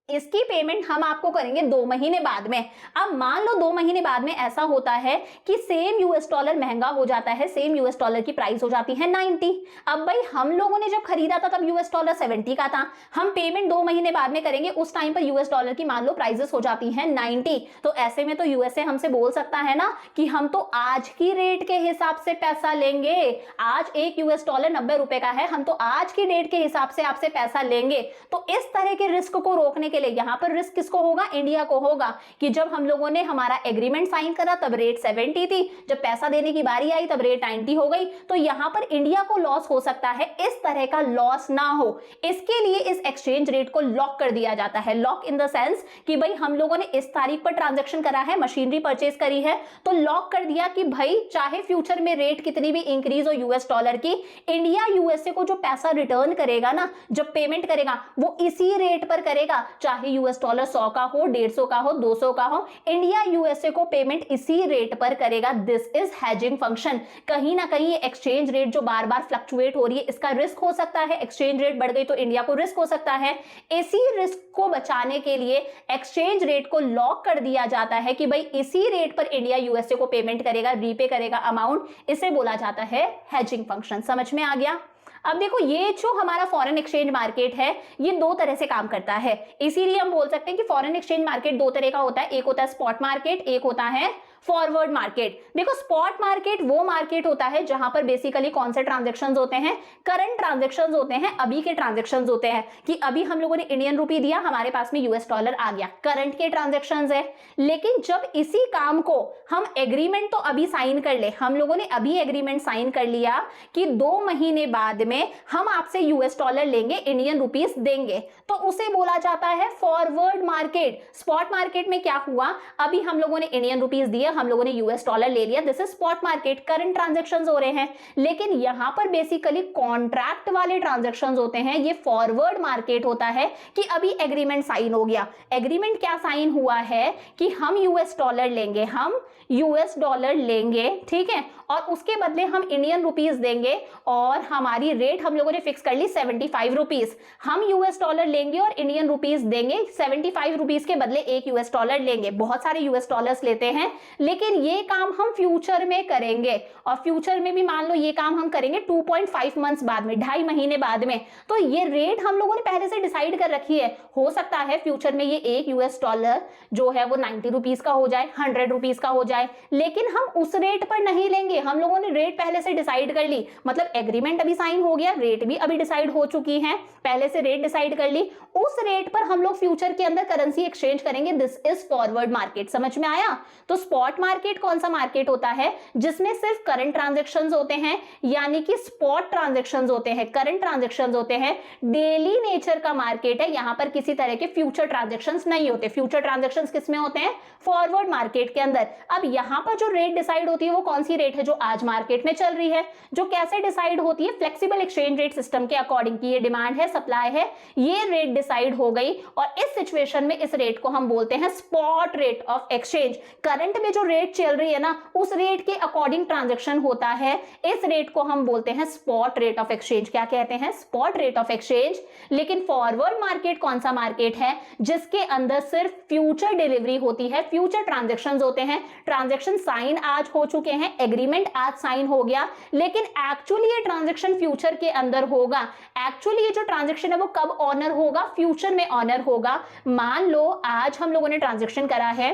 इसकी पेमेंट हम आपको करेंगे 2 महीने बाद में। अब मान लो 2 महीने बाद में ऐसा होता है कि सेम यूएस डॉलर महंगा हो जाता है, सेम यूएस डॉलर की प्राइस हो जाती है 90। अब भाई हम लोगों ने जब खरीदा था तब यूएस डॉलर 70 का था, हम पेमेंट 2 महीने बाद में करेंगे, उस टाइम पर यूएस डॉलर की मान लो प्राइसेस हो जाती है 90। तो ऐसे में तो यूएसए हमसे बोल सकता है ना कि हम तो आज की रेट के हिसाब से पैसा लेंगे, आज 1 यूएस डॉलर 90 रुपए का है, हम तो आज की डेट के हिसाब से आपसे पैसा लेंगे। तो इस तरह के रिस्क को रोकने के लिए यहां पर रिस्क किसको होगा, इंडिया को होगा, कि जब हम लोगों ने हमारा एग्रीमेंट साइन करा तब रेट 70 थी, जब पैसा देने की बारी आई तब रेट 90 हो गई, तो यहां पर इंडिया को लॉस हो सकता है। इस तरह का लॉस ना हो इसके लिए इस एक्सचेंज रेट को लॉक कर दिया जाता है। लॉक इन द सेंस कि भाई हम लोगों ने इस तारीख पर ट्रांजैक्शन करा है, मशीनरी परचेज करी है, तो लॉक कर दिया कि भाई चाहे फ्यूचर में रेट कितनी भी इंक्रीज हो यूएस डॉलर की, इंडिया यूएसए को जो पैसा रिटर्न करेगा ना, जब पेमेंट करेगा वो इसी रेट पर करेगा, चाहे यूएस डॉलर 100 का हो, 150 का हो, 200 का हो, इंडिया यूएसए को पेमेंट इसी रेट पर करेगा। This is hedging function. कहीं ना कहीं एक्सचेंज रेट जो बार बार फ्लक्चुएट हो रही है इसका रिस्क हो सकता है, एक्सचेंज रेट बढ़ गई तो इंडिया को रिस्क हो सकता है। इसी रिस्क को बचाने के लिए एक्सचेंज रेट को लॉक कर दिया जाता है कि भाई इसी रेट पर इंडिया यूएसए को पेमेंट करेगा, रीपे करेगा अमाउंट, इसे बोला जाता है हेजिंग फंक्शन। समझ में आ गया? अब देखो ये जो हमारा फॉरेन एक्सचेंज मार्केट है ये 2 तरह से काम करता है, इसीलिए हम बोल सकते हैं कि फॉरेन एक्सचेंज मार्केट 2 तरह का होता है, एक होता है स्पॉट मार्केट, एक होता है फॉरवर्ड मार्केट। देखो स्पॉट मार्केट वो मार्केट होता है जहां पर बेसिकली कौन से ट्रांजैक्शंस होते हैं, करंट ट्रांजैक्शंस होते हैं, अभी के ट्रांजैक्शंस होते हैं, कि अभी हम लोगों ने इंडियन रुपी दिया, हमारे पास में यूएस डॉलर आ गया, करंट के ट्रांजैक्शंस है। लेकिन जब इसी काम को हम एग्रीमेंट तो अभी साइन कर ले, हम लोगों ने अभी एग्रीमेंट साइन कर लिया कि 2 महीने बाद में हम आपसे यूएस डॉलर लेंगे, इंडियन रुपीस देंगे, तो उसे बोला जाता है फॉरवर्ड मार्केट। स्पॉट मार्केट में क्या हुआ, अभी हम लोगों ने इंडियन रुपीस दिए, हम लोगों ने यूएस डॉलर ले लिया, this is spot market, current transactions हो रहे हैं। लेकिन यहां पर बेसिकली कॉन्ट्रैक्ट वाले ट्रांजैक्शंस होते हैं, ये फॉरवर्ड मार्केट होता है कि अभी एग्रीमेंट साइन हो गया। एग्रीमेंट क्या साइन हुआ है कि हम यूएस डॉलर लेंगे, हम यूएस डॉलर लेंगे, ठीक है, और उसके बदले हम इंडियन रुपीस देंगे, और हमारी रेट हम लोगों ने फिक्स कर ली 75 रुपीस। हम यूएस डॉलर लेंगे और इंडियन रुपीस देंगे, 75 रुपीस के बदले 1 यूएस डॉलर लेंगे। बहुत सारे यूएस डॉलर्स लेते हैं, लेकिन ये काम हम फ्यूचर में करेंगे, और फ्यूचर में भी मान लो ये काम हम करेंगे 2.5 मंथ्स बाद में, 2.5 महीने बाद में। तो ये रेट हम लोगों ने पहले से डिसाइड कर रखी है, हो सकता है फ्यूचर में ये 1 यूएस डॉलर जो है वो 90 रुपीस का हो जाए, 100 रुपीस का हो जाए, लेकिन हम उस रेट पर नहीं लेंगे, हम लोगों ने रेट पहले से डिसाइड कर ली। मतलब एग्रीमेंट अभी साइन हो गया, रेट भी अभी डिसाइड हो चुकी है, पहले से रेट डिसाइड कर ली, उस रेट पर हम लोग फ्यूचर के अंदर करेंसी एक्सचेंज करेंगे। This is forward market. समझ में आया? तो स्पॉट मार्केट कौन सा मार्केट होता है, जिसमें सिर्फ करंट ट्रांजैक्शंस होते हैं, यानी कि स्पॉट ट्रांजैक्शंस होते हैं, करंट ट्रांजैक्शंस होते हैं, डेली नेचर का मार्केट है, यहां पर किसी तरह के फ्यूचर ट्रांजैक्शंस नहीं होते। फ्यूचर ट्रांजैक्शंस किसमें होते हैं, फॉरवर्ड मार्केट के अंदर। अब यहां पर जो रेट डिसाइड होती है वो कौन सी रेट है, जो आज मार्केट में चल रही है, जो कैसे डिसाइड होती है, फ्लेक्सिबल एक्सचेंज रेट सिस्टम के अकॉर्डिंग की ये डिमांड है, सप्लाई है, ये रेट डिसाइड हो गई, और इस सिचुएशन में इस रेट को हम बोलते हैं spot rate of exchange. Current में जो रेट चल रही है ना, उस रेट के अकॉर्डिंग ट्रांजैक्शन होता है, इस रेट को हम बोलते हैं स्पॉट रेट ऑफ एक्सचेंज। क्या कहते हैं, स्पॉट रेट ऑफ एक्सचेंज। लेकिन फॉरवर्ड मार्केट कौन सा मार्केट है, जिसके अंदर सिर्फ फ्यूचर डिलीवरी होती है, फ्यूचर ट्रांजैक्शंस होते हैं, ट्रांजैक्शन साइन आज हो चुके हैं, एग्रीमेंट आज साइन हो गया, लेकिन एक्चुअली ये ट्रांजैक्शन फ्यूचर के अंदर होगा। एक्चुअली ये जो ट्रांजैक्शन है वो कब ऑनर होगा, फ्यूचर में ऑनर होगा। मान लो आज हम लोगों ने ट्रांजैक्शन करा है,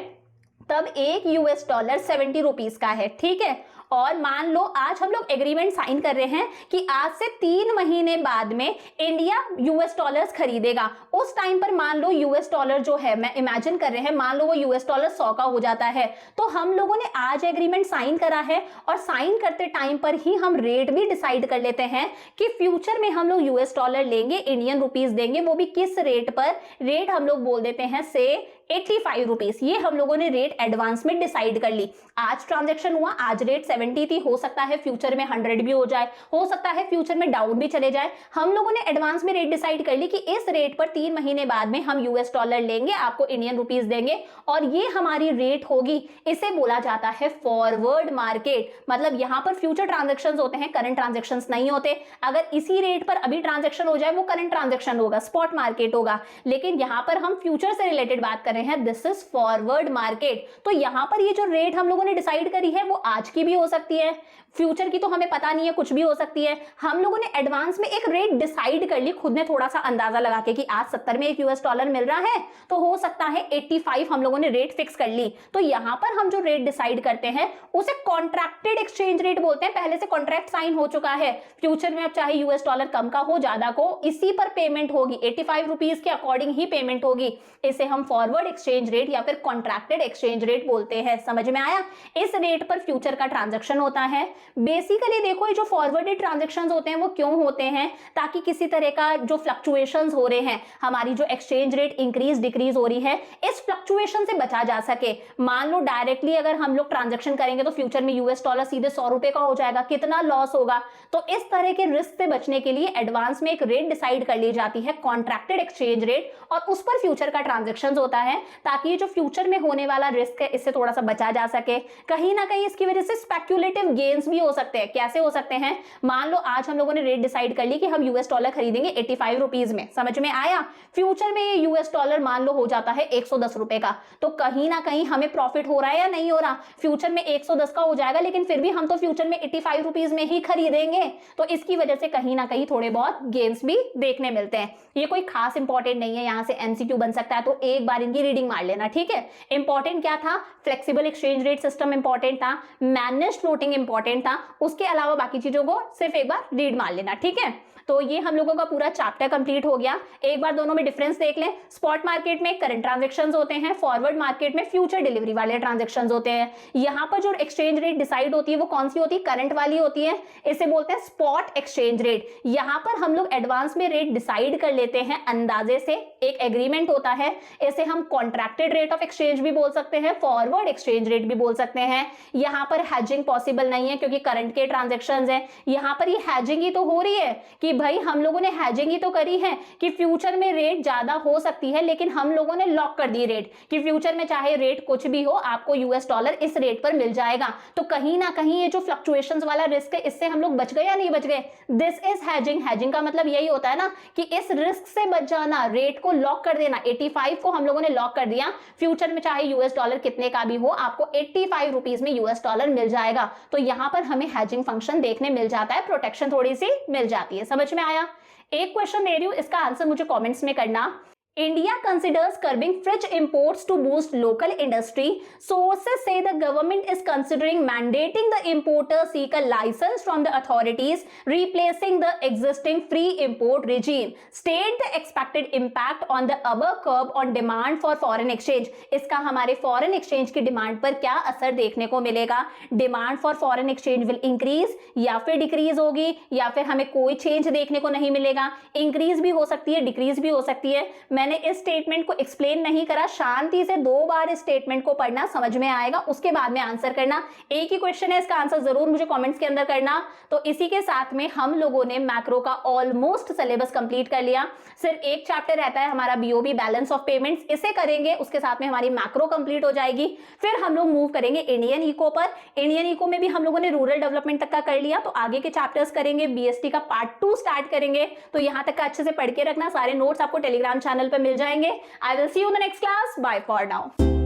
तब 1 यूएस डॉलर 70 रुपीस का है, ठीक है, और मान लो आज हम लोग एग्रीमेंट साइन कर रहे हैं कि आज से 3 महीने बाद में इंडिया यूएस डॉलर्स खरीदेगा। उस टाइम पर मान लो यूएस डॉलर जो है, मैं इमेजिन कर रहे हैं, मान लो वो यूएस डॉलर 100 का हो जाता है, तो हम लोगों ने आज एग्रीमेंट साइन करा है, और साइन करते टाइम पर ही हम रेट भी डिसाइड कर लेते हैं कि फ्यूचर में हम लोग यूएस डॉलर लेंगे, इंडियन रुपीस देंगे, वो भी किस रेट पर। रेट हम लोग बोल देते हैं से 85 रुपीस, ये हम लोगों ने रेट एडवांस में डिसाइड कर ली। आज ट्रांजेक्शन हुआ, आज रेट 70 थी, हो सकता है फ्यूचर में 100 भी हो जाए, हो सकता है फ्यूचर में डाउन भी चले जाए। हम लोगों ने एडवांस में रेट डिसाइड कर ली कि इस रेट पर 3 महीने बाद में हम यूएस डॉलर लेंगे, आपको इंडियन रुपीस देंगे और ये हमारी रेट होगी। इसे बोला जाता है फॉरवर्ड मार्केट। मतलब यहां पर फ्यूचर ट्रांजेक्शंस होते हैं, करंट ट्रांजेक्शंस नहीं होते। अगर इसी रेट पर अभी ट्रांजेक्शन हो जाए वो करंट ट्रांजेक्शन होगा, स्पॉट मार्केट होगा, लेकिन यहां पर हम फ्यूचर से रिलेटेड बात कर रहे हैं, दिस इज फॉरवर्ड मार्केट। तो यहां पर ये जो रेट हम लोगों ने डिसाइड करी है वो आज की भी हो सकती है, फ्यूचर की तो हमें पता नहीं है, कुछ भी हो सकती है। हम लोगों ने एडवांस में एक रेट डिसाइड कर ली, खुद ने थोड़ा सा अंदाजा लगा के कि आज 70 में एक यूएस डॉलर मिल रहा है तो हो सकता है 85 हम लोगों ने रेट फिक्स कर ली। तो यहां पर हम जो रेट डिसाइड करते हैं उसे कॉन्ट्रैक्टेड एक्सचेंज रेट बोलते हैं। पहले से कॉन्ट्रैक्ट साइन हो चुका है, फ्यूचर में अब चाहे यूएस डॉलर कम का हो ज्यादा को, इसी पर पेमेंट होगी, 85 रुपीज के अकॉर्डिंग ही पेमेंट होगी। इसे हम फॉरवर्ड एक्सचेंज रेट या फिर कॉन्ट्रैक्टेड एक्सचेंज रेट बोलते हैं। समझ में आया? इस रेट पर फ्यूचर का ट्रांजेक्शन होता है। बेसिकली देखो ये जो फॉरवर्डेड ट्रांजेक्शंस होते हैं वो क्यों होते हैं, ताकि किसी तरह का जो फ्लक्चुएशंस हो रहे हैं, हमारी जो एक्सचेंज रेट इंक्रीज डिक्रीज हो रही है, इस फ्लक्चुएशन से बचा जा सके। मान लो डायरेक्टली अगर हम लोग ट्रांजेक्शन करेंगे तो फ्यूचर में यूएस डॉलर सीधे 100 रुपए का हो जाएगा, कितना लॉस होगा। तो इस तरह के रिस्क से बचने के लिए एडवांस में एक रेट डिसाइड कर ली जाती है, कॉन्ट्रैक्टेड एक्सचेंज रेट, और उस पर फ्यूचर का ट्रांजेक्शन होता है, ताकि ये जो फ्यूचर में होने वाला रिस्क है इससे थोड़ा सा बचा जा सके। कहीं ना कहीं इसकी वजह से स्पेक्युलेटिव गेन्स भी हो सकते हैं। कैसे हो सकते हैं? मान लो आज हम लोगों ने रेट डिसाइड कर ली कि हम यूएस डॉलर खरीदेंगे 85 रुपीज में, समझ में आया? फ्यूचर में ये यूएस डॉलर मान लो हो जाता है 110 रुपए का, तो कहीं ना कहीं हमें प्रॉफिट हो रहा है या नहीं हो रहा? फ्यूचर में 110 का हो जाएगा, लेकिन फिर भी हम तो फ्यूचर में 85 रुपीज में ही खरीदेंगे, तो इसकी वजह से कहीं ना कहीं थोड़े बहुत गेन्स भी देखने मिलते हैं। ये कोई खास इंपॉर्टेंट नहीं है, यहां से एमसीक्यू बन सकता है, तो एक बार इनकी रीडिंग मार लेना, ठीक है? इंपॉर्टेंट क्या था? Flexible exchange rate system important था, मैनेज्ड फ्लोटिंग इंपॉर्टेंट था, उसके अलावा बाकी चीजों को सिर्फ एक बार रीड मार लेना, ठीक है? तो ये हम लोगों का पूरा चैप्टर कंप्लीट हो गया। एक बार दोनों में डिफरेंस देख लें। स्पॉट मार्केट में करंट ट्रांजैक्शंस होते हैं, फॉरवर्ड मार्केट में फ्यूचर डिलीवरी वाले ट्रांजैक्शंस होते हैं। यहाँ पर जो एक्सचेंज रेट डिसाइड होती है वो कौन सी होती है? करंट वाली होती है, इसे बोलते हैं स्पॉट एक्सचेंज रेट। यहाँ पर हम लोग एडवांस में रेट डिसाइड कर लेते हैं अंदाजे से, एक एग्रीमेंट होता है, इसे हम कॉन्ट्रैक्टेड रेट ऑफ एक्सचेंज भी बोल सकते हैं, फॉरवर्ड एक्सचेंज रेट भी बोल सकते हैं। यहाँ पर हैजिंग पॉसिबल नहीं है क्योंकि करंट के ट्रांजैक्शंस हैं। यहाँ पर ये हैजिंग ही तो हो रही है कि भाई हम लोगों ने हैजिंग ही तो करी है कि फ्यूचर में रेट ज्यादा हो सकती है, लेकिन हम लोगों ने लॉक कर दी रेट कि फ्यूचर में चाहे रेट कुछ भी हो आपको यूएस डॉलर इस रेट पर मिल जाएगा। तो कहीं ना कहीं ये जो फ्लक्चुएशंस वाला रिस्क है इससे हम लोग बच गए या नहीं बच गए? This is hedging. हैजिंग का मतलब यही होता है ना कि इस रिस्क से बच जाना, रेट को लॉक कर देना। 85 को हम लोगों ने लॉक कर दिया, फ्यूचर में चाहे यूएस डॉलर कितने का भी हो आपको 85 रुपीज में यूएस डॉलर मिल जाएगा। तो यहां पर हमें हैजिंग फंक्शन देखने मिल जाता है, प्रोटेक्शन थोड़ी सी मिल जाती है। समझ में आया? एक क्वेश्चन दे रही हूं, इसका आंसर मुझे कमेंट्स में करना। India considers curbing fridge imports to boost local industry. Sources say the government is considering mandating the importer seek a license from the authorities, replacing the existing free import regime. State the expected impact on the above curb on demand for foreign exchange. इसका हमारे foreign exchange की डिमांड पर क्या असर देखने को मिलेगा? Demand for foreign exchange will increase या फिर डिक्रीज होगी, या फिर हमें कोई चेंज देखने को नहीं मिलेगा? इंक्रीज भी हो सकती है, डिक्रीज भी हो सकती है। मैंने इस स्टेटमेंट को एक्सप्लेन नहीं करा, शांति से 2 बार इस स्टेटमेंट को पढ़ना, समझ में आएगा, उसके बाद में आंसर करना। एक ही क्वेश्चन है, इसका आंसर जरूर मुझे कमेंट्स के अंदर करना। तो इसी के साथ में हम लोगों ने मैक्रो का ऑलमोस्ट सिलेबस कंप्लीट कर लिया। सिर्फ एक चैप्टर रहता है हमारा बीओबी, बैलेंस ऑफ पेमेंट्स, इसे करेंगे, उसके साथ में हमारी मैक्रो कंप्लीट हो जाएगी। फिर हम लोग मूव करेंगे इंडियन इको पर। इंडियन इको में भी हम लोगों ने रूरल डेवलपमेंट तक का कर लिया, तो आगे के चैप्टर्स करेंगे, बीएसटी का पार्ट 2 स्टार्ट करेंगे। तो यहां तक का अच्छे से पढ़ के रखना, सारे नोट्स आपको टेलीग्राम चैनल पर मिल जाएंगे। I will see you in the next class. Bye for now.